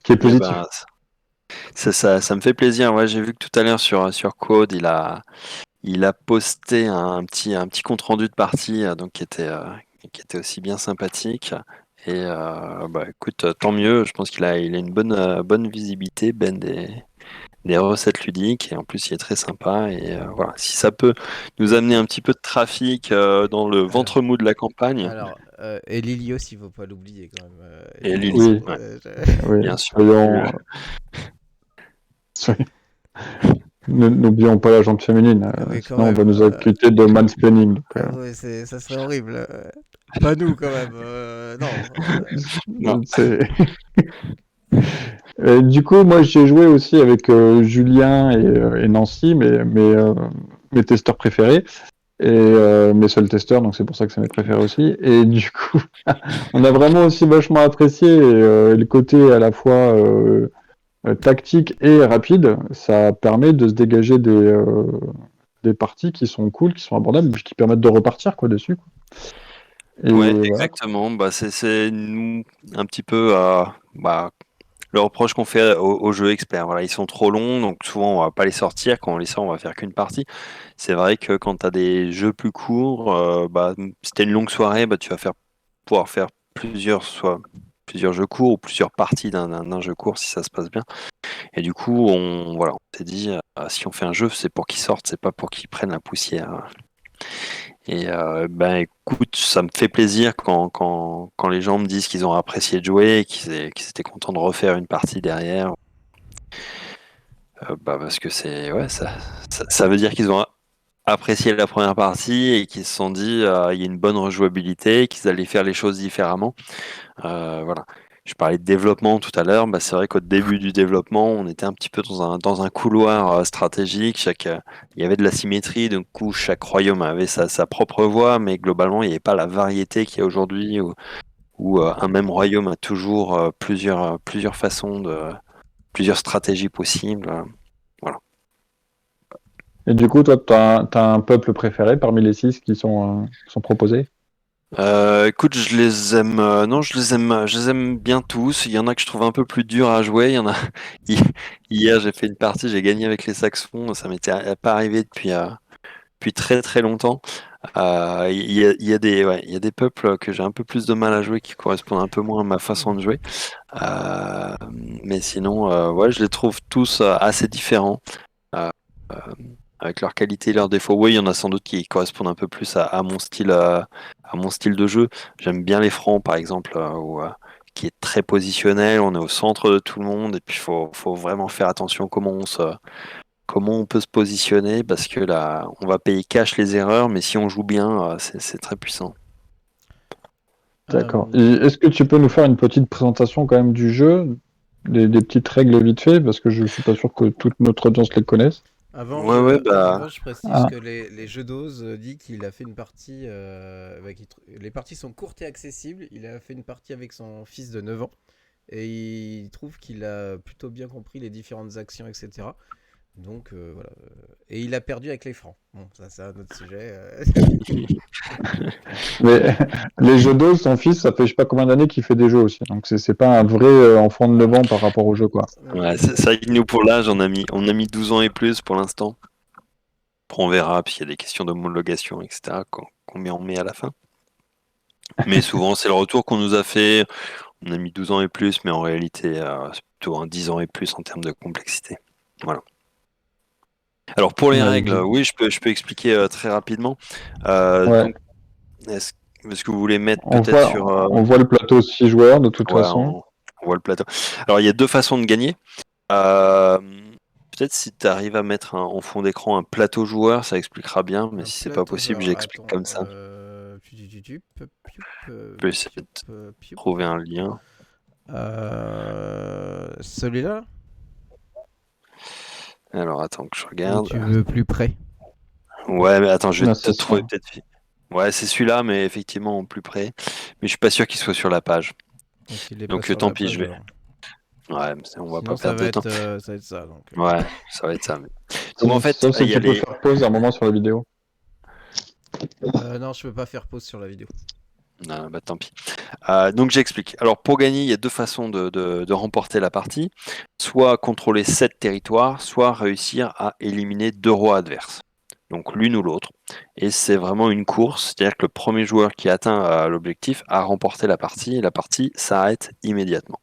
qui est eh positif. ben, ça me fait plaisir. Ouais, j'ai vu que tout à l'heure sur Code, il a posté un petit compte rendu de partie donc qui était aussi bien sympathique. Et bah écoute, tant mieux. Je pense qu'il a une bonne visibilité, Ben, des recettes ludiques, et en plus il est très sympa. Et voilà, si ça peut nous amener un petit peu de trafic dans le Alors, ventre mou de la campagne. et Lilios, il faut pas l'oublier quand même. Et Lilios, Lily, Oui, ouais, oui, bien sûr. soyons- n'oublions pas la jante féminine, ah oui, quand sinon on même. va nous accuser de mansplaining. Donc, Ah ouais, ça serait horrible. Pas nous quand même. Non. Non. c'est... Du coup, moi j'ai joué aussi avec Julien et Nancy, mes testeurs préférés. Et mes seuls testeurs, donc c'est pour ça que c'est mes préférés aussi. Et du coup, on a vraiment aussi vachement apprécié le côté à la fois tactique et rapide. Ça permet de se dégager des parties qui sont cool, qui sont abordables, puis qui permettent de repartir quoi dessus, quoi. Et Ouais, voilà. exactement. Bah, c'est nous un petit peu le reproche qu'on fait aux jeux experts. Voilà, ils sont trop longs, donc souvent on va pas les sortir. Quand on les sort, on va faire qu'une partie. C'est vrai que quand tu as des jeux plus courts, si tu une longue soirée, tu vas pouvoir faire plusieurs jeux courts ou plusieurs parties d'un jeu court si ça se passe bien. Et du coup, on s'est dit, si on fait un jeu, c'est pour qu'il sorte, c'est pas pour qu'il prenne la poussière. Et écoute, ça me fait plaisir quand les gens me disent qu'ils ont apprécié de jouer et qu'ils étaient contents de refaire une partie derrière. Parce que ça veut dire qu'ils ont apprécié la première partie et qu'ils se sont dit il y a une bonne rejouabilité, qu'ils allaient faire les choses différemment. Voilà. Je parlais de développement tout à l'heure. C'est vrai qu'au début du développement, on était un petit peu dans un couloir stratégique. Il y avait de la symétrie, donc coup, chaque royaume avait sa propre voie, mais globalement, il n'y avait pas la variété qu'il y a aujourd'hui où un même royaume a toujours plusieurs façons plusieurs stratégies possibles. Voilà. Et du coup, toi, t'as un peuple préféré parmi les 6 qui sont proposés? Écoute, je les aime. Non, je les aime bien tous. Il y en a que je trouve un peu plus durs à jouer. Il y en a. Hi- Hier, j'ai fait une partie, j'ai gagné avec les Saxons. Ça m'était pas arrivé depuis très très longtemps. Il y a des peuples que j'ai un peu plus de mal à jouer, qui correspondent un peu moins à ma façon de jouer. Euh, mais sinon, ouais, je les trouve tous assez différents. Euh, euh, avec leurs qualités et leurs défauts. Oui, il y en a sans doute qui correspondent un peu plus à mon style de jeu. J'aime bien les francs, par exemple, qui est très positionnel. On est au centre de tout le monde et puis faut vraiment faire attention comment on peut se positionner parce que là, on va payer cash les erreurs, mais si on joue bien, c'est très puissant. D'accord. Et Euh, est-ce que tu peux nous faire une petite présentation quand même du jeu, des petites règles vite fait, parce que je suis pas sûr que toute notre audience les connaisse. Avant, Ouais, ouais, avant, je précise Ah, que les jeux d'Oz dit qu'il a fait une partie. Les parties sont courtes et accessibles. Il a fait une partie avec son fils de 9 ans. Et il trouve qu'il a plutôt bien compris les différentes actions, etc. Donc voilà. Et il a perdu avec les francs. Bon, ça c'est un autre sujet. mais les jeux d'eau, son fils, ça fait je sais pas combien d'années qu'il fait des jeux aussi. Donc c'est pas un vrai enfant de 9 ans par rapport au jeu, quoi. ouais, c'est vrai que nous pour l'âge, on a mis 12 ans et plus pour l'instant. Après, on verra, puis il y a des questions d'homologation, etc. Combien on met à la fin. Mais souvent, c'est le retour qu'on nous a fait. On a mis 12 ans et plus, mais en réalité, c'est plutôt 10 ans et plus en termes de complexité. Voilà. Alors pour les Ouais, règles, oui, je peux expliquer très rapidement. ouais. Donc, est-ce que vous voulez mettre On peut-être voit, sur... on voit le plateau 6 joueurs de toute ouais, façon. on voit le plateau. Alors, il y a deux façons de gagner. Euh, Peut-être si tu arrives à mettre en fond d'écran un plateau joueur, ça expliquera bien, mais Un si c'est pas plateau possible, joueur. j'explique Attends. comme ça. Je peux essayer de Pioup. trouver un lien. Celui-là. Alors, attends que je Ou regarde. tu veux plus près? Ouais, mais attends, je vais Ouais, te c'est trouver ça. peut-être. Ouais, c'est celui-là, mais effectivement en plus près. Mais je suis pas sûr qu'il soit sur la page. Donc il est pas Donc sur tant la pis, page alors. Ouais, mais on va pas Sinon ça perdre va de temps. être ça. Donc, Ouais, ça va être ça. Donc en fait, Sauf il si y a tu peux les. faire pause à un moment sur la vidéo. non, je peux pas faire pause sur la vidéo. Non, bah tant pis. Donc j'explique. Alors pour gagner, il y a deux façons de remporter la partie. Soit contrôler 7 territoires, soit réussir à éliminer 2 rois adverses. Donc l'une ou l'autre. Et c'est vraiment une course, c'est-à-dire que le premier joueur qui atteint l'objectif a remporté la partie et la partie s'arrête immédiatement.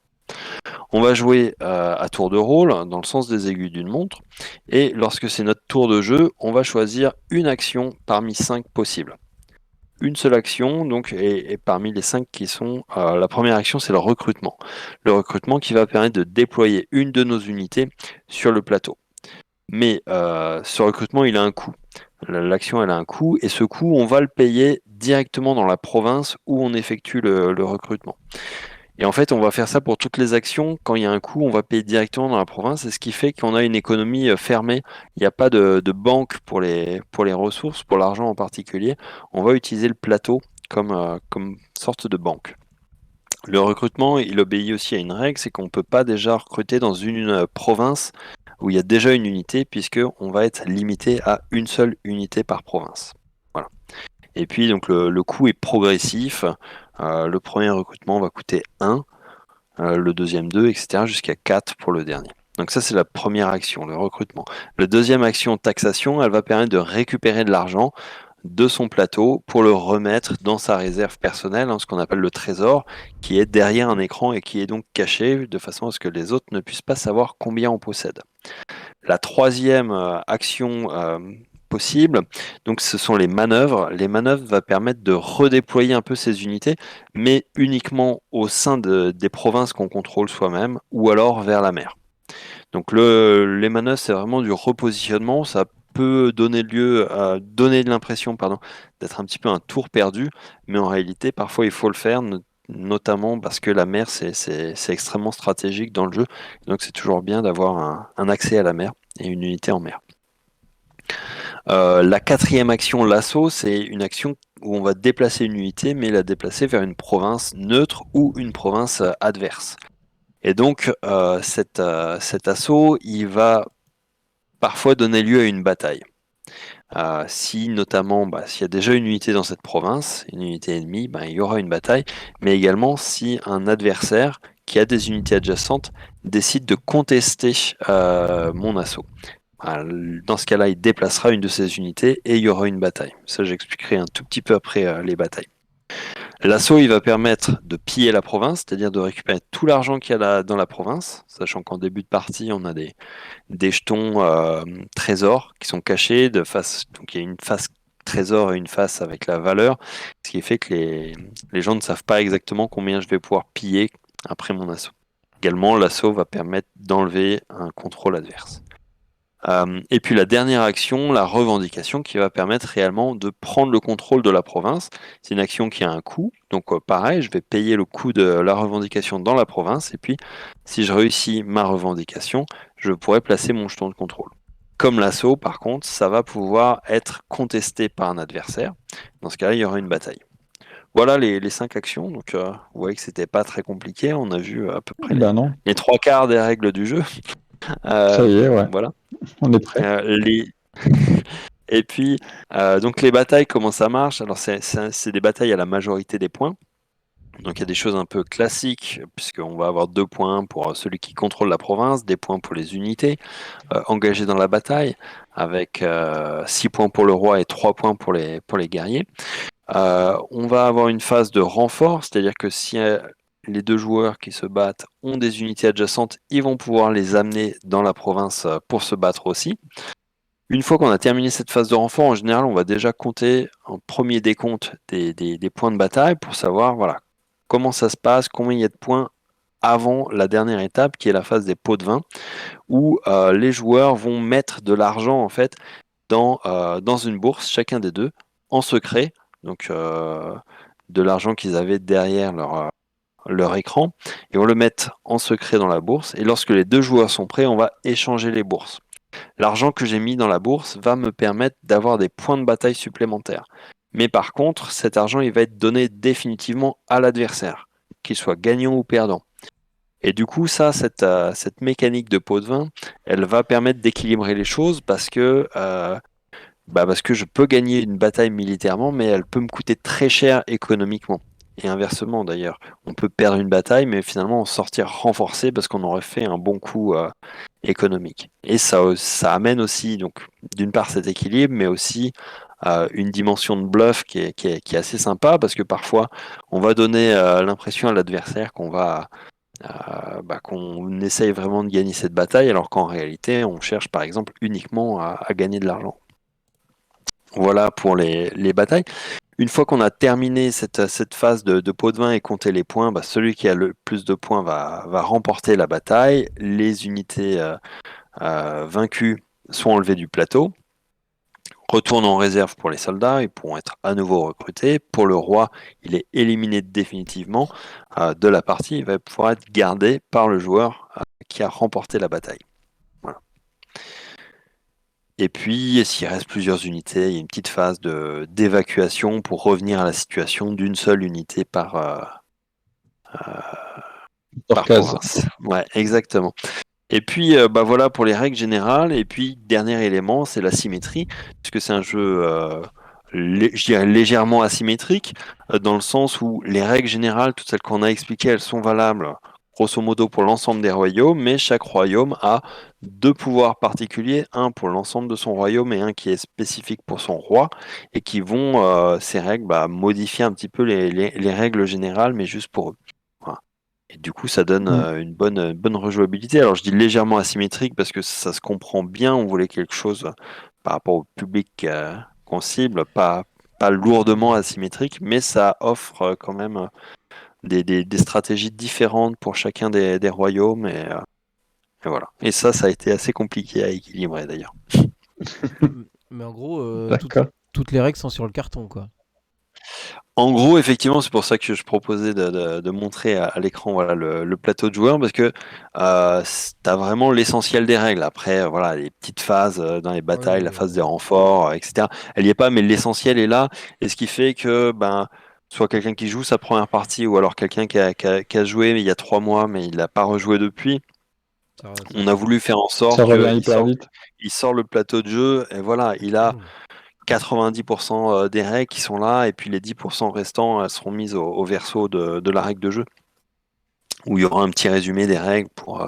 On va jouer à tour de rôle dans le sens des aiguilles d'une montre et lorsque c'est notre tour de jeu, on va choisir une action parmi 5 possibles. Une seule action, donc, et parmi les 5 qui sont, la première action, c'est le recrutement. Le recrutement qui va permettre de déployer une de nos unités sur le plateau. Mais ce recrutement, il a un coût. L'action, elle a un coût, et ce coût, on va le payer directement dans la province où on effectue le recrutement. Et en fait, on va faire ça pour toutes les actions. Quand il y a un coût, on va payer directement dans la province. Et ce qui fait qu'on a une économie fermée. Il n'y a pas de banque pour les ressources, pour l'argent en particulier. On va utiliser le plateau comme sorte de banque. Le recrutement, il obéit aussi à une règle, c'est qu'on ne peut pas déjà recruter dans une province où il y a déjà une unité, puisqu'on va être limité à une seule unité par province. Voilà. Et puis, donc, le coût est progressif. Le premier recrutement va coûter 1, le deuxième 2, etc., jusqu'à 4 pour le dernier. Donc ça, c'est la première action, le recrutement. La deuxième action, taxation, elle va permettre de récupérer de l'argent de son plateau pour le remettre dans sa réserve personnelle, ce qu'on appelle le trésor, qui est derrière un écran et qui est donc caché de façon à ce que les autres ne puissent pas savoir combien on possède. La troisième action possible, donc ce sont les manœuvres. Les manœuvres vont permettre de redéployer un peu ces unités, mais uniquement au sein des provinces qu'on contrôle soi-même ou alors vers la mer. Donc les manœuvres, c'est vraiment du repositionnement. Ça peut donner lieu à donner l'impression, d'être un petit peu un tour perdu, mais en réalité, parfois, il faut le faire, notamment parce que la mer, c'est extrêmement stratégique dans le jeu. Donc, c'est toujours bien d'avoir un accès à la mer et une unité en mer. La quatrième action, l'assaut, c'est une action où on va déplacer une unité, mais la déplacer vers une province neutre ou une province adverse. Et donc, cet assaut, il va parfois donner lieu à une bataille. Si notamment, s'il y a déjà une unité dans cette province, une unité ennemie, il y aura une bataille, mais également si un adversaire qui a des unités adjacentes décide de contester mon assaut. Dans ce cas-là, il déplacera une de ses unités et il y aura une bataille. Ça, j'expliquerai un tout petit peu après les batailles. L'assaut, il va permettre de piller la province, c'est-à-dire de récupérer tout l'argent qu'il y a dans la province, sachant qu'en début de partie, on a des jetons trésors qui sont cachés de face. Donc il y a une face trésor et une face avec la valeur, ce qui fait que les gens ne savent pas exactement combien je vais pouvoir piller après mon assaut. Également, l'assaut va permettre d'enlever un contrôle adverse. Et puis la dernière action, la revendication, qui va permettre réellement de prendre le contrôle de la province. C'est une action qui a un coût, donc pareil, je vais payer le coût de la revendication dans la province, et puis si je réussis ma revendication, je pourrai placer mon jeton de contrôle. Comme l'assaut, par contre, ça va pouvoir être contesté par un adversaire. Dans ce cas-là, il y aura une bataille. Voilà les 5 actions, donc vous voyez que c'était pas très compliqué, on a vu à peu près non. les 3/4 des règles du jeu. Ça y est, ouais. Voilà. On est prêt. Et puis, donc les batailles, comment ça marche? Alors, c'est des batailles à la majorité des points. Donc, il y a des choses un peu classiques, puisqu'on va avoir 2 points pour celui qui contrôle la province, des points pour les unités engagées dans la bataille, avec 6 points pour le roi et 3 points pour les guerriers. On va avoir une phase de renfort, c'est-à-dire que si les 2 joueurs qui se battent ont des unités adjacentes, ils vont pouvoir les amener dans la province pour se battre aussi. Une fois qu'on a terminé cette phase de renfort, en général, on va déjà compter un premier décompte des points de bataille pour savoir comment ça se passe, combien il y a de points avant la dernière étape qui est la phase des pots de vin, où les joueurs vont mettre de l'argent en fait dans une bourse, chacun des deux, en secret, donc de l'argent qu'ils avaient derrière leur écran, et on le met en secret dans la bourse, et lorsque les 2 joueurs sont prêts, on va échanger les bourses. L'argent que j'ai mis dans la bourse va me permettre d'avoir des points de bataille supplémentaires. Mais par contre, cet argent, il va être donné définitivement à l'adversaire, qu'il soit gagnant ou perdant. Et du coup, cette mécanique de pot de vin, elle va permettre d'équilibrer les choses parce que je peux gagner une bataille militairement, mais elle peut me coûter très cher économiquement. Et inversement d'ailleurs, on peut perdre une bataille, mais finalement en sortir renforcé parce qu'on aurait fait un bon coup économique. Et ça amène aussi, donc, d'une part cet équilibre, mais aussi une dimension de bluff qui est assez sympa parce que parfois on va donner l'impression à l'adversaire qu'on essaye vraiment de gagner cette bataille, alors qu'en réalité on cherche par exemple uniquement à gagner de l'argent. Voilà pour les batailles. Une fois qu'on a terminé cette phase de pot de vin et compté les points, celui qui a le plus de points va remporter la bataille. Les unités vaincues sont enlevées du plateau. retournent en réserve pour les soldats, ils pourront être à nouveau recrutés. Pour le roi, il est éliminé définitivement de la partie, il va pouvoir être gardé par le joueur qui a remporté la bataille. Voilà. Et puis, s'il reste plusieurs unités, il y a une petite phase d'évacuation pour revenir à la situation d'une seule unité par Torcase. province. Ouais, exactement. Et puis, voilà pour les règles générales. Et puis, dernier élément, c'est la symétrie, puisque c'est un jeu, je dirais, légèrement asymétrique, dans le sens où les règles générales, toutes celles qu'on a expliquées, elles sont valables, grosso modo, pour l'ensemble des royaumes, mais chaque royaume a 2 pouvoirs particuliers, un pour l'ensemble de son royaume et un qui est spécifique pour son roi, et qui vont, ces règles, modifier un petit peu les règles générales, mais juste pour eux. Voilà. Et du coup, ça donne une bonne rejouabilité. Alors, je dis légèrement asymétrique parce que ça se comprend bien. On voulait quelque chose par rapport au public qu'on cible, pas lourdement asymétrique, mais ça offre quand même des stratégies différentes pour chacun des royaumes. Et voilà. Et ça a été assez compliqué à équilibrer d'ailleurs. Mais en gros, D'accord. toutes les règles sont sur le carton, quoi. En gros, effectivement, c'est pour ça que je proposais de montrer à l'écran voilà, le plateau de joueurs, parce que tu as vraiment l'essentiel des règles. Après, voilà, les petites phases dans les batailles, la phase des renforts, etc. Elle n'y est pas, mais l'essentiel est là. Et ce qui fait que soit quelqu'un qui joue sa première partie, ou alors quelqu'un qui a joué il y a 3 mois, mais il n'a pas rejoué depuis, on a voulu faire en Ça sorte revient hyper vite. il sort le plateau de jeu, et voilà, il a 90% des règles qui sont là, et puis les 10% restants seront mises au verso de la règle de jeu, où il y aura un petit résumé des règles pour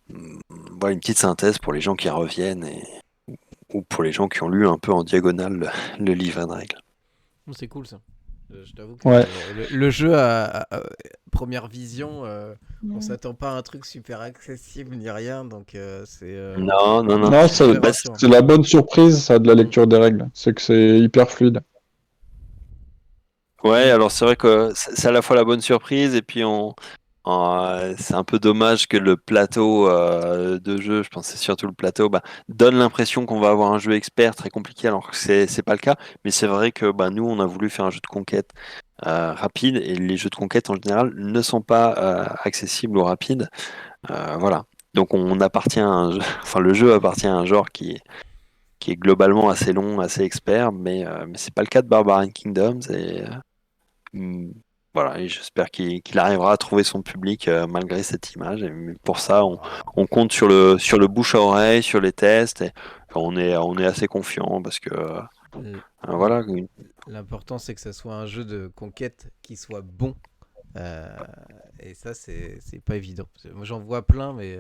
voilà, une petite synthèse pour les gens qui reviennent, ou pour les gens qui ont lu un peu en diagonale le livret de règles. C'est cool ça. Je t'avoue que Ouais. le jeu à première vision, on s'attend pas à un truc super accessible ni rien, donc c'est Non. Non, très rassurant. c'est la bonne surprise, ça, de la lecture des règles. C'est que c'est hyper fluide. Ouais, alors c'est vrai que c'est à la fois la bonne surprise, et puis c'est un peu dommage que le plateau de jeu, je pense que c'est surtout le plateau, donne l'impression qu'on va avoir un jeu expert très compliqué, alors que c'est pas le cas. Mais c'est vrai que nous, on a voulu faire un jeu de conquête rapide, et les jeux de conquête en général ne sont pas accessibles ou rapides. Voilà. Donc on appartient à un jeu, enfin le jeu appartient à un genre qui est globalement assez long, assez expert, mais c'est pas le cas de Barbarian Kingdoms, Mm, voilà, et j'espère qu'il arrivera à trouver son public malgré cette image. Et pour ça, on compte sur le bouche à oreille, sur les tests. Et on est assez confiant parce que voilà. L'important c'est que ça soit un jeu de conquête qui soit bon. Et ça c'est pas évident. Moi j'en vois plein, mais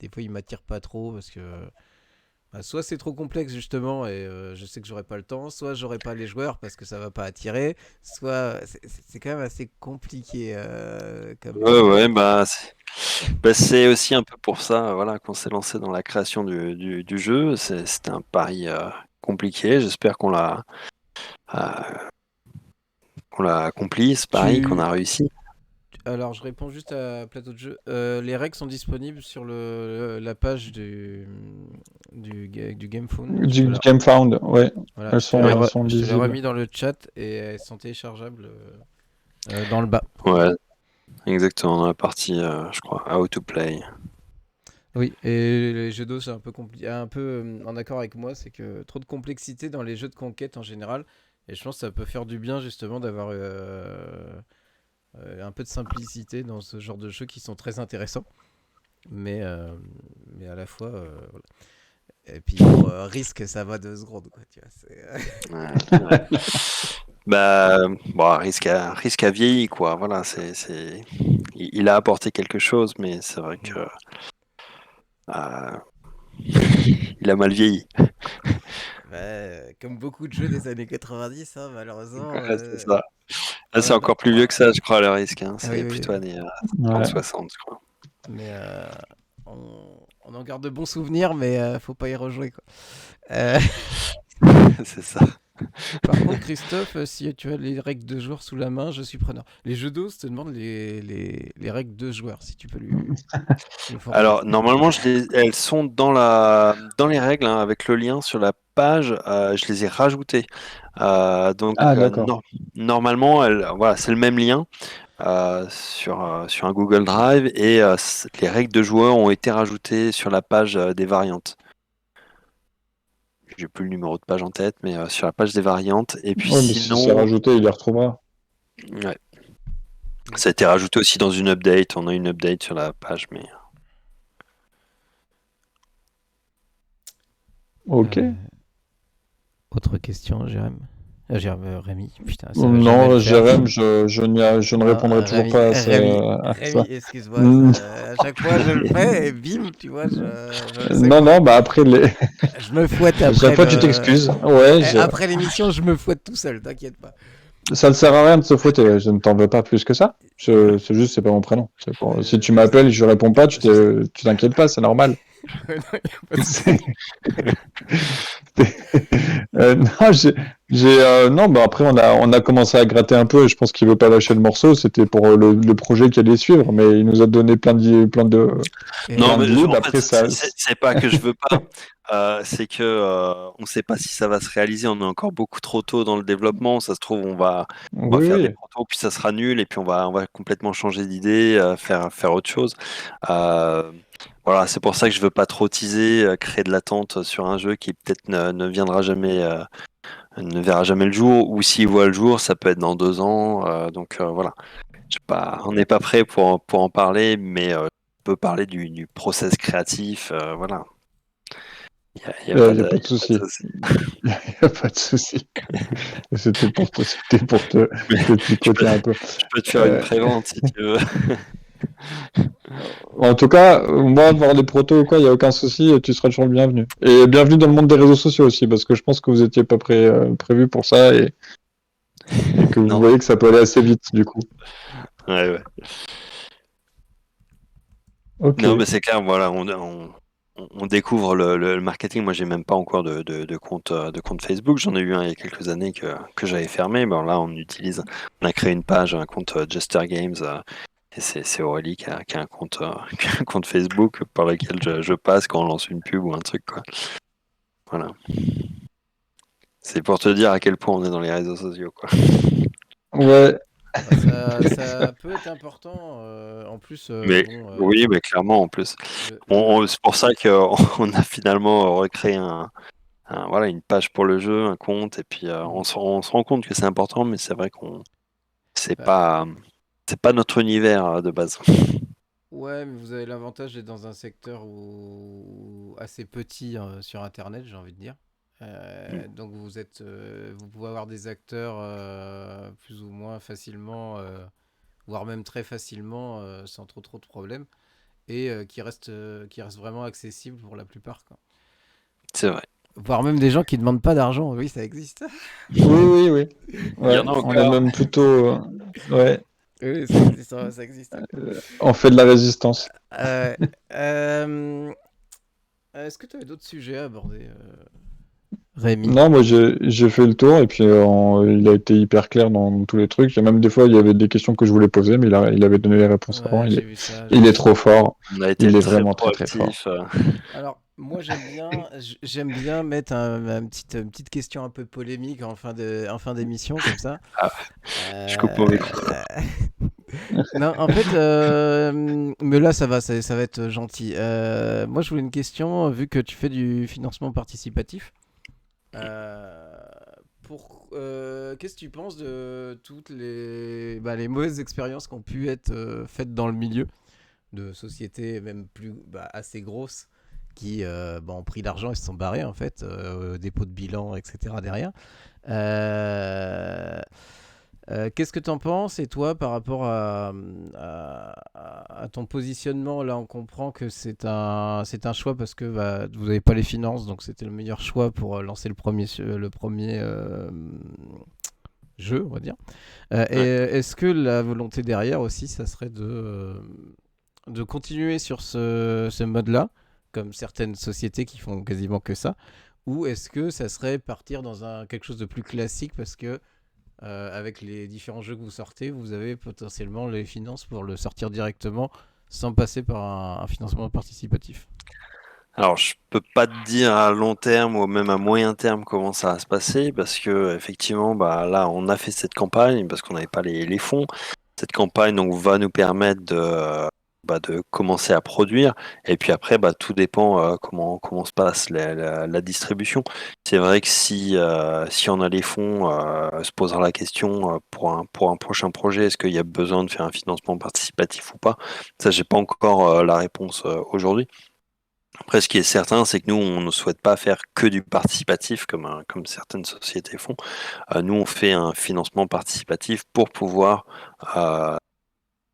des fois ils m'attirent pas trop parce que soit c'est trop complexe justement et je sais que j'aurai pas le temps, soit j'aurai pas les joueurs parce que ça va pas attirer, soit c'est quand même assez compliqué comme Ouais, c'est aussi un peu pour ça, voilà, qu'on s'est lancé dans la création du jeu. C'était un pari compliqué. J'espère euh, qu'on l'a accompli, ce pari, qu'on a réussi. Alors je réponds juste à plateau de jeu. Les règles sont disponibles sur la page du GameFound. Du GameFound, ouais. Voilà, Elles sont je te l'ai lisibles. remis dans le chat et elles sont téléchargeables dans le bas. Ouais, exactement, dans la partie, je crois, How to Play. Oui, et les jeux d'eau, c'est un peu en accord avec moi, c'est que trop de complexité dans les jeux de conquête en général. Et je pense que ça peut faire du bien justement d'avoir un peu de simplicité dans ce genre de jeux qui sont très intéressants. Mais à la fois, voilà. Et puis pour risque, ça va 2 secondes, quoi, tu vois. Ouais. Risque à vieillir, quoi. Voilà, il a apporté quelque chose, mais c'est vrai que il a mal vieilli. Comme beaucoup de jeux des années 90, hein, malheureusement. Ouais, c'est ça. C'est Voilà. encore plus vieux que ça, je crois, le risque. Hein. Ah C'est plutôt années Ouais. 60, je crois. Mais on en garde de bons souvenirs, mais faut pas y rejouer, quoi. C'est ça. Par contre, Christophe, si tu as les règles de joueur sous la main, je suis preneur. Les jeux d'os te demandent les règles de joueur, si tu peux lui fournir. Alors, normalement, elles sont dans les règles, hein, avec le lien sur la page. Je les ai rajoutées. Donc, Ah, d'accord. normalement, voilà, c'est le même lien sur un Google Drive et les règles de joueur ont été rajoutées sur la page des variantes. J'ai plus le numéro de page en tête, mais sur la page des variantes. Et puis Ouais, mais si c'est sinon, rajouté, il les retrouvera. ouais, ça a été rajouté aussi dans une update. On a une update sur la page, mais Ok. Autre question, Jérém. Rémi, putain, ça va jamais le Non, faire. Jérém, je ne répondrai toujours pas à Rémi, ça. excuse-moi, Mm. à chaque fois je le fais et bim, tu vois, je sais Non, non, bah après, je me fouette à chaque après fois tu t'excuses. Ouais, après l'émission, je me fouette tout seul, t'inquiète pas. ça ne sert à rien de se fouetter. Je ne t'en veux pas plus que ça. C'est juste, c'est pas mon prénom. Si tu m'appelles et je réponds pas, tu t'inquiètes pas, c'est normal. Non, y a pas de souci. C'est- non, non, bah après on a commencé à gratter un peu et je pense qu'il veut pas lâcher le morceau. C'était pour le projet qui allait suivre, mais il nous a donné plein de Et non, plein mais de leads. en Après fait, ça, c'est pas que je veux pas. C'est que on sait pas si ça va se réaliser. On est encore beaucoup trop tôt dans le développement. Ça se trouve, on va oui, faire des oui. protos, puis ça sera nul, et puis on va complètement changer d'idée, faire autre chose. Euh, voilà, c'est pour ça que je veux pas trop teaser, créer de l'attente sur un jeu qui peut-être ne viendra jamais, ne verra jamais le jour, ou s'il voit le jour, ça peut être dans 2 ans. Donc voilà. On n'est pas prêt pour en parler, mais on peut parler du process créatif. Voilà. Il y a Il pas n'y a de, pas de y a pas de souci. souci. Il n'y a pas de souci. C'était pour te Je peux, picoter un peu. je peux te faire une Euh, prévente si tu veux. En tout cas, moi, voir des protos ou quoi, il n'y a aucun souci, tu seras toujours le bienvenu. Et bienvenue dans le monde des réseaux sociaux aussi, parce que je pense que vous n'étiez pas prévu pour ça et que vous Non, voyez que ça peut aller assez vite, du coup. ouais, ouais. Ok. Non, mais c'est clair, voilà, on découvre le marketing. Moi, j'ai même pas encore de compte Facebook. J'en ai eu un il y a quelques années que j'avais fermé. Bon, là, on a créé une page, un compte Jester Games. Et c'est Aurélie qui a un compte, qui a un compte Facebook par lequel je passe quand on lance une pub ou un truc, quoi. Voilà. C'est pour te dire à quel point on est dans les réseaux sociaux, quoi. Ouais. Ça peut être important. En plus, Mais bon, oui, mais clairement, en plus. C'est pour ça qu'on a finalement recréé voilà, une page pour le jeu, un compte, et puis on se rend compte que c'est important, mais c'est vrai qu'on c'est bah, pas c'est pas notre univers de base. ouais, mais vous avez l'avantage d'être dans un secteur assez petit sur Internet, j'ai envie de dire. Donc vous pouvez avoir des acteurs plus ou moins facilement, voire même très facilement, sans trop de problèmes, et qui restent vraiment accessibles pour la plupart, quoi. C'est vrai. Voire même des gens qui demandent pas d'argent, oui, ça existe. Oui, oui, oui. Il y Ouais. en a On est encore. même plutôt. Ouais. Oui, ça existe, ça existe. On fait de la résistance. Euh, euh, Est-ce que tu avais d'autres sujets à aborder, Rémi? Non, moi j'ai fait le tour et puis il a été hyper clair dans tous les trucs. Il y a même des fois, il y avait des questions que je voulais poser, mais il avait donné les réponses avant. Ouais, j'ai vu ça. Il est trop fort. On a été Il est très vraiment très très fort. proactif. Alors, moi, j'aime bien mettre une petite question un peu polémique en fin d'émission, comme ça. Ah, je coupe mon micro. Non, en fait, mais là, ça va être gentil. Moi, je voulais une question, vu que tu fais du financement participatif. Euh, Qu'est-ce que tu penses de toutes les mauvaises expériences qui ont pu être faites dans le milieu de sociétés même assez grosses qui ont pris l'argent et se sont barrés en fait, dépôt de bilan, etc. derrière. Qu'est-ce que tu en penses et toi par rapport à ton positionnement là, on comprend que c'est un choix parce que vous n'avez pas les finances, donc c'était le meilleur choix pour lancer le premier jeu, on va dire. Et Ouais. est-ce que la volonté derrière aussi, ça serait de continuer sur ce mode-là, comme certaines sociétés qui font quasiment que ça, ou est-ce que ça serait partir dans quelque chose de plus classique parce que avec les différents jeux que vous sortez, vous avez potentiellement les finances pour le sortir directement sans passer par un financement participatif? Alors, je peux pas te dire à long terme ou même à moyen terme comment ça va se passer parce que effectivement, bah là, on a fait cette campagne parce qu'on n'avait pas les fonds. Cette campagne donc va nous permettre de commencer à produire et puis après, bah tout dépend comment se passe la distribution. C'est vrai que si on a les fonds, se posera la question pour un prochain projet, est-ce qu'il y a besoin de faire un financement participatif ou pas? Ça, j'ai pas encore la réponse aujourd'hui. Après, ce qui est certain, c'est que nous, on ne souhaite pas faire que du participatif comme certaines sociétés font. Nous, on fait un financement participatif pour pouvoir euh,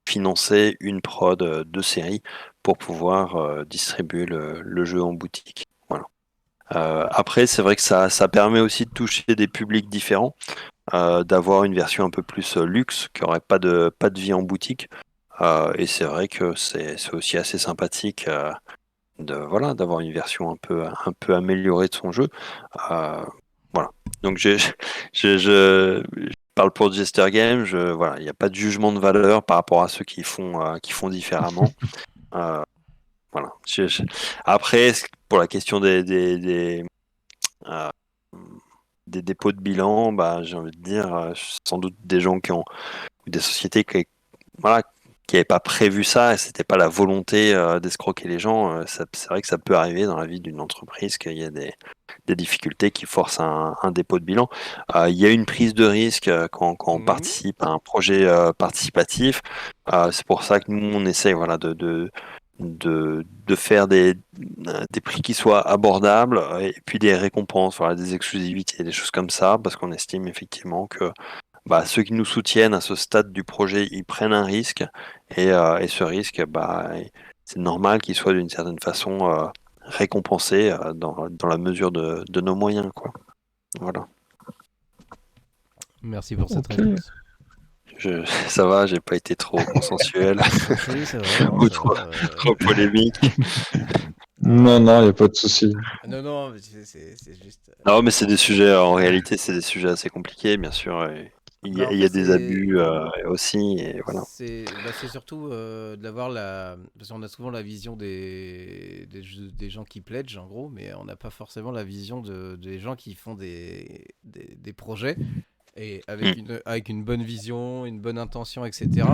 financer une prod de série pour pouvoir distribuer le jeu en boutique. Voilà. Après, c'est vrai que ça permet aussi de toucher des publics différents, d'avoir une version un peu plus luxe, qui n'aurait pas de vie en boutique. Et c'est vrai que c'est aussi assez sympathique d'avoir une version un peu améliorée de son jeu. Euh, voilà. Donc je parle pour Jester Game. Voilà, il n'y a pas de jugement de valeur par rapport à ceux qui font différemment. Euh, voilà. Après, pour la question euh, des dépôts de bilan, bah, j'ai envie de dire, sans doute des gens ou des sociétés voilà, qui n'avaient pas prévu ça, et c'était pas la volonté d'escroquer les gens. C'est vrai que ça peut arriver dans la vie d'une entreprise qu'il y a des difficultés qui forcent un dépôt de bilan. Il y a une prise de risque quand on Mhm. participe à un projet participatif. C'est pour ça que nous, on essaye voilà, de faire des prix qui soient abordables et puis des récompenses, voilà, des exclusivités, des choses comme ça, parce qu'on estime effectivement que bah, ceux qui nous soutiennent à ce stade du projet, ils prennent un risque et ce risque, bah, c'est normal qu'il soit d'une certaine façon récompensé dans la mesure de nos moyens, quoi. Voilà. Merci pour cette Ok. réponse. Ça va, j'ai pas été trop consensuel Oui, ça va, non, ou ça trop, va. trop polémique. Non, non, il n'y a pas de souci. Non, non, mais c'est juste. Non, mais c'est des sujets, en réalité, c'est des sujets assez compliqués, bien sûr. Et il y Bah, a, en il y fait, a des abus aussi, et voilà. c'est surtout d'avoir la. Parce qu'on a souvent la vision des gens qui pledgent, en gros, mais on n'a pas forcément la vision des gens qui font des projets et Mm. avec une bonne vision, une bonne intention, etc.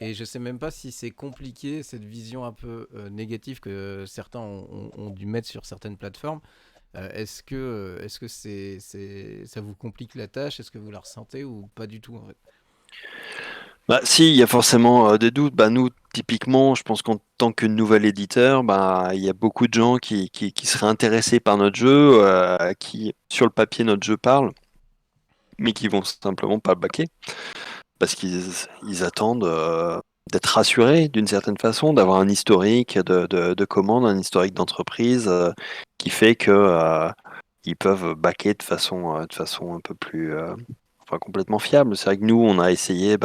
Et je sais même pas si c'est compliqué, cette vision un peu négative que certains ont dû mettre sur certaines plateformes. Est-ce que ça vous complique la tâche? Est-ce que vous la ressentez ou pas du tout en fait? Bah, si, il y a forcément des doutes. Bah, nous, typiquement, je pense qu'en tant que nouvel éditeur, bah, il y a beaucoup de gens qui seraient intéressés par notre jeu, qui, sur le papier, notre jeu parle, mais qui vont simplement pas le baquer parce qu'ils attendent d'être rassurés d'une certaine façon, d'avoir un historique de commande, un historique d'entreprise qui fait que ils peuvent baquer de façon un peu plus, enfin, complètement fiable. C'est vrai que nous, on a essayé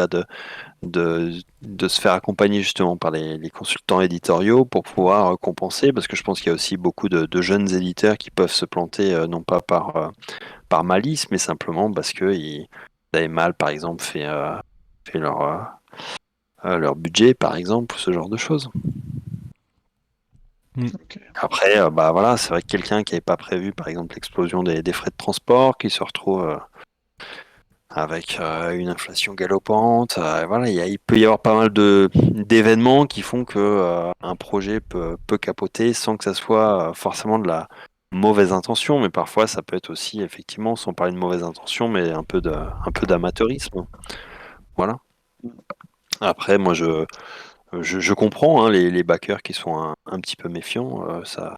de se faire accompagner justement par les consultants éditoriaux pour pouvoir compenser, parce que je pense qu'il y a aussi beaucoup de jeunes éditeurs qui peuvent se planter, non pas par malice, mais simplement parce qu'ils avaient mal, par exemple, fait leur budget, par exemple, ce genre de choses. Ok. Après, bah voilà, c'est vrai que quelqu'un qui n'avait pas prévu, par exemple, l'explosion des frais de transport, qui se retrouve avec une inflation galopante, voilà, il peut y avoir pas mal d'événements qui font que un projet peut capoter sans que ça soit forcément de la mauvaise intention, mais parfois ça peut être aussi, effectivement, sans parler de mauvaise intention, mais un peu d'amateurisme. Voilà. Après, moi, je comprends hein, les backers qui sont un petit peu méfiants. Ça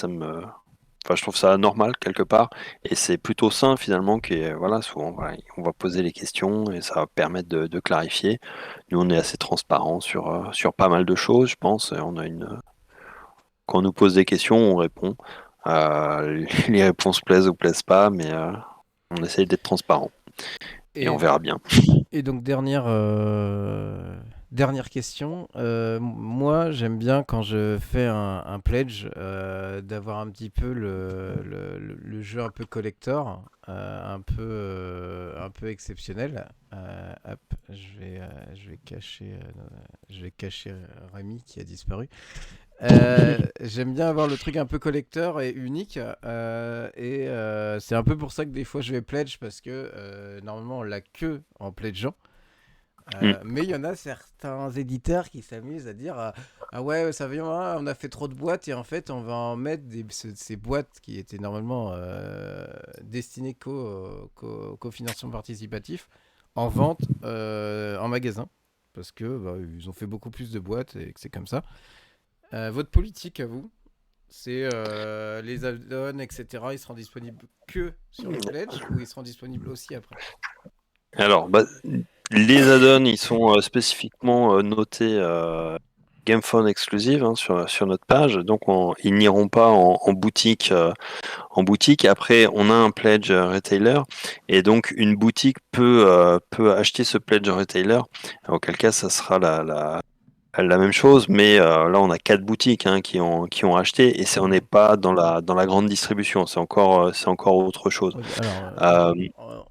me. Enfin, je trouve ça normal quelque part. Et c'est plutôt sain finalement que voilà, souvent voilà, on va poser les questions et ça va permettre de clarifier. Nous, on est assez transparent sur pas mal de choses, je pense. Et quand on nous pose des questions, on répond. Les réponses plaisent ou plaisent pas, mais on essaye d'être transparent. Et on Et, verra bien. et donc Dernière question. Moi, j'aime bien quand je fais un pledge d'avoir un petit peu le jeu un peu collector, un peu exceptionnel. Hop, je vais cacher Rémi qui a disparu. J'aime bien avoir le truc un peu collector et unique. C'est un peu pour ça que des fois je vais pledge parce que normalement on l'a que en pledgeant. Mais il y en a certains éditeurs qui s'amusent à dire ah ouais ça vient on a fait trop de boîtes et en fait on va en mettre ces boîtes qui étaient normalement destinées qu'au financement participatif en vente en magasin parce que ils ont fait beaucoup plus de boîtes et que c'est comme ça. Votre politique à vous, c'est les add-ons etc. Ils seront disponibles que sur le pledge ou ils seront disponibles aussi après? Alors, les add-ons, ils sont spécifiquement notés GameFound exclusive sur notre page, donc ils n'iront pas en boutique. En boutique, après, on a un pledge retailer, et donc une boutique peut acheter ce pledge retailer, auquel cas ça sera la même chose, mais là on a 4 boutiques qui ont acheté, et on n'est pas dans la grande distribution, c'est encore autre chose. Oui, alors,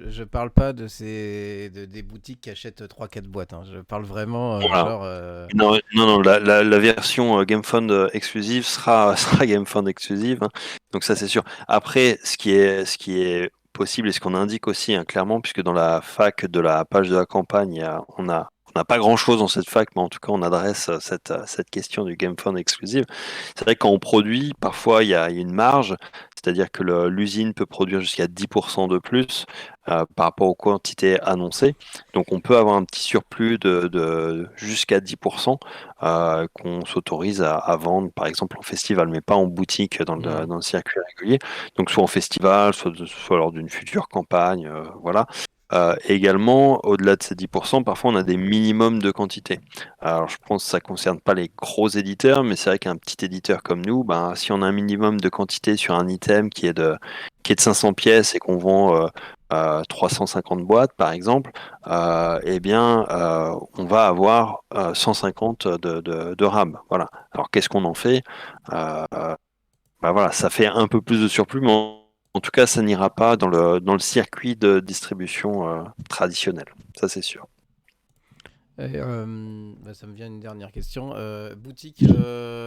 je parle pas des boutiques qui achètent 3-4 boîtes. Hein. Je parle vraiment Voilà. genre. Non, la version GameFound exclusive sera GameFound exclusive, hein. Donc ça c'est sûr. Après, ce qui est possible et ce qu'on indique aussi clairement, puisque dans la fac de la page de la campagne, on n'a pas grand-chose dans cette fac, mais en tout cas on adresse cette question du GameFound exclusive. C'est vrai que quand on produit, parfois il y a une marge, c'est-à-dire que l'usine peut produire jusqu'à 10% de plus par rapport aux quantités annoncées. Donc on peut avoir un petit surplus de jusqu'à 10% qu'on s'autorise à vendre, par exemple en festival, mais pas en boutique dans le circuit régulier. Donc soit en festival, soit lors d'une future campagne, voilà. Également, au-delà de ces 10%, parfois on a des minimums de quantité. Alors je pense que ça ne concerne pas les gros éditeurs, mais c'est vrai qu'un petit éditeur comme nous, si on a un minimum de quantité sur un item qui est de 500 pièces et qu'on vend 350 boîtes par exemple, eh bien on va avoir 150 de RAM. Voilà. Alors qu'est-ce qu'on en fait? Voilà, ça fait un peu plus de surplus, mais en tout cas, ça n'ira pas dans le circuit de distribution traditionnel. Ça, c'est sûr. Et, ça me vient une dernière question. Boutique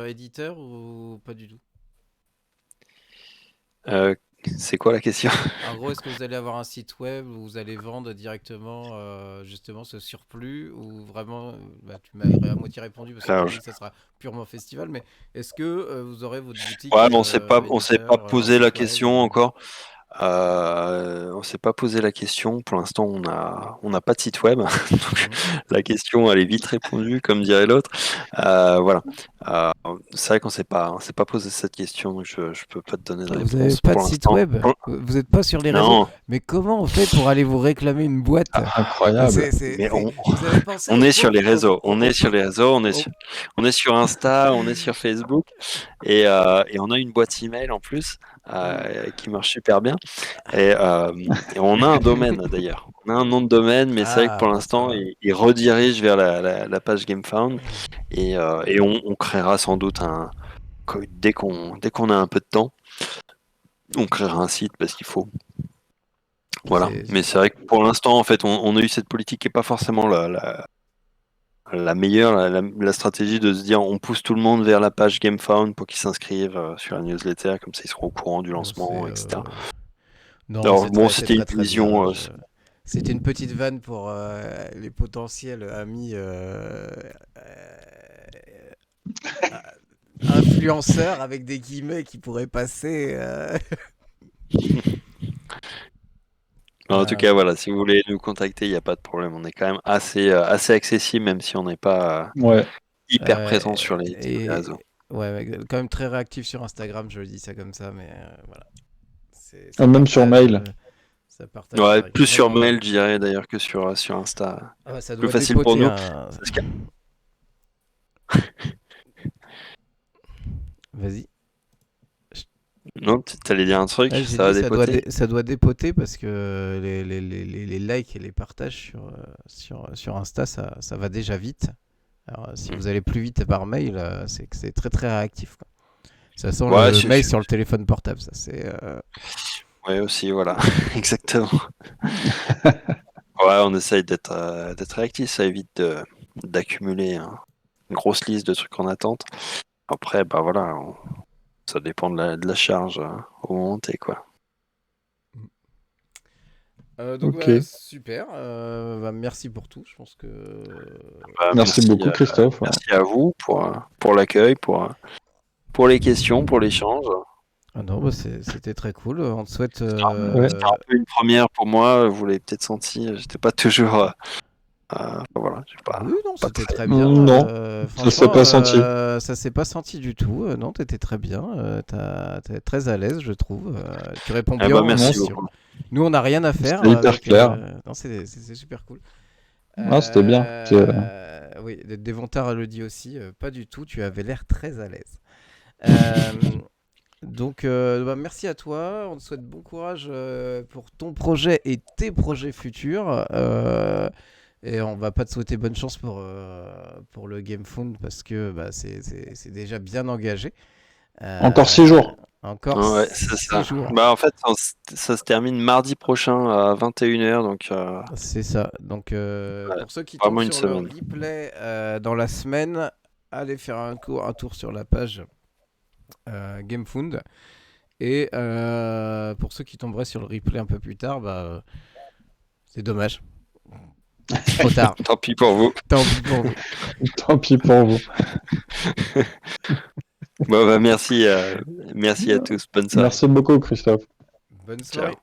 éditeur ou pas du tout? C'est quoi la question? En gros, est-ce que vous allez avoir un site web où vous allez vendre directement justement ce surplus ou vraiment, tu m'as à moitié répondu parce que tu Alors, as dit que ça sera purement festival, mais est-ce que vous aurez votre boutique ouais, mais on s'est pas éditeur, un posé la site web question encore. On s'est pas posé la question. Pour l'instant, on n'a pas de site web. Donc, la question, elle est vite répondue, comme dirait l'autre. Voilà. C'est vrai qu'on s'est pas posé cette question, donc je peux pas te donner de Vous réponse n'avez pas de pour site l'instant. web? Vous n'êtes pas sur les réseaux? Non, Mais comment on fait pour aller vous réclamer une boîte? Incroyable. mais Vous avez pensé on au est sur les pauvres- réseaux. au- On est sur les réseaux. On est sur Insta, on est sur Facebook, et on a une boîte email en plus qui marche super bien. Et on a un domaine d'ailleurs. On a un nom de domaine, mais c'est vrai que pour Ah, ça l'instant, va. il redirige vers la page GameFound, et on créera sans doute dès qu'on a un peu de temps, on créera un site parce qu'il faut. Voilà. Mais c'est vrai que pour l'instant, en fait, on a eu cette politique qui n'est pas forcément la meilleure, la stratégie de se dire on pousse tout le monde vers la page GameFound pour qu'ils s'inscrivent sur la newsletter, comme ça ils seront au courant du lancement, etc. Non, Alors c'est bon, c'est c'était une très vision. bien. C'était une petite vanne pour les potentiels amis influenceurs avec des guillemets qui pourraient passer. En tout cas, voilà, si vous voulez nous contacter, il n'y a pas de problème. On est quand même assez accessible, même si on n'est pas Ouais. hyper présent sur les réseaux. Ouais, quand même très réactif sur Instagram, je dis ça comme ça, mais voilà. Même sur mail. Ça partage Ouais, plus sur directement. mail, je dirais d'ailleurs que sur Insta. Ah ouais, ça Plus doit facile pour dépoter nous. parce Vas-y. Non, t'allais dire un truc, Ouais, j'ai ça va dit dépoter. ça doit dépoter parce que les likes et les partages sur Insta, ça va déjà vite. Alors, si Mm. vous allez plus vite par mail, c'est que c'est très très réactif, quoi. Ça sent Ouais, le mail sur le téléphone portable, ça c'est. ouais, aussi, voilà, exactement. Ouais, on essaye d'être réactif, ça évite d'accumuler une grosse liste de trucs en attente. Après, bah voilà, ça dépend de la charge au moment T, quoi. Donc Ok. super, merci pour tout. Je pense que Bah, Merci beaucoup, euh, Christophe. merci à vous pour l'accueil, pour les questions, pour l'échange. ah non, c'était très cool. On te souhaite. Ouais. C'était un peu une première pour moi, vous l'avez peut-être senti, j'étais pas toujours. Voilà, j'ai Oui, non, pas c'était très. très bien. Non, ça s'est Franchement, pas senti. ça s'est pas senti du tout. Non, t'étais très bien. T'es très à l'aise, je trouve. Tu réponds Eh bien ben, aux merci Merci. questions. beaucoup. Nous, on n'a rien à faire C'était hyper avec. clair. Non, c'est super cool. Ah, c'était bien. Oui, Devontar le dit aussi. Pas du tout. Tu avais l'air très à l'aise. Euh, donc, merci à toi. On te souhaite bon courage pour ton projet et tes projets futurs. Et on va pas te souhaiter bonne chance pour le Game Fund parce que c'est déjà bien engagé. Encore 6 jours. Encore Ouais, c'est 6 ça. jours. Bah, en fait, ça se termine mardi prochain à 21h, donc C'est ça. Donc, ouais, pour ceux qui tombent vraiment une sur le semaine. replay dans la semaine, allez faire un tour sur la page GameFound. Et pour ceux qui tomberaient sur le replay un peu plus tard, c'est dommage. Trop tard. Tant pis pour vous. Tant pis pour vous. Tant pis pour vous. Bon, bah, merci à tous. Bonne soirée. Merci beaucoup, Christophe. Bonne Ciao. soirée.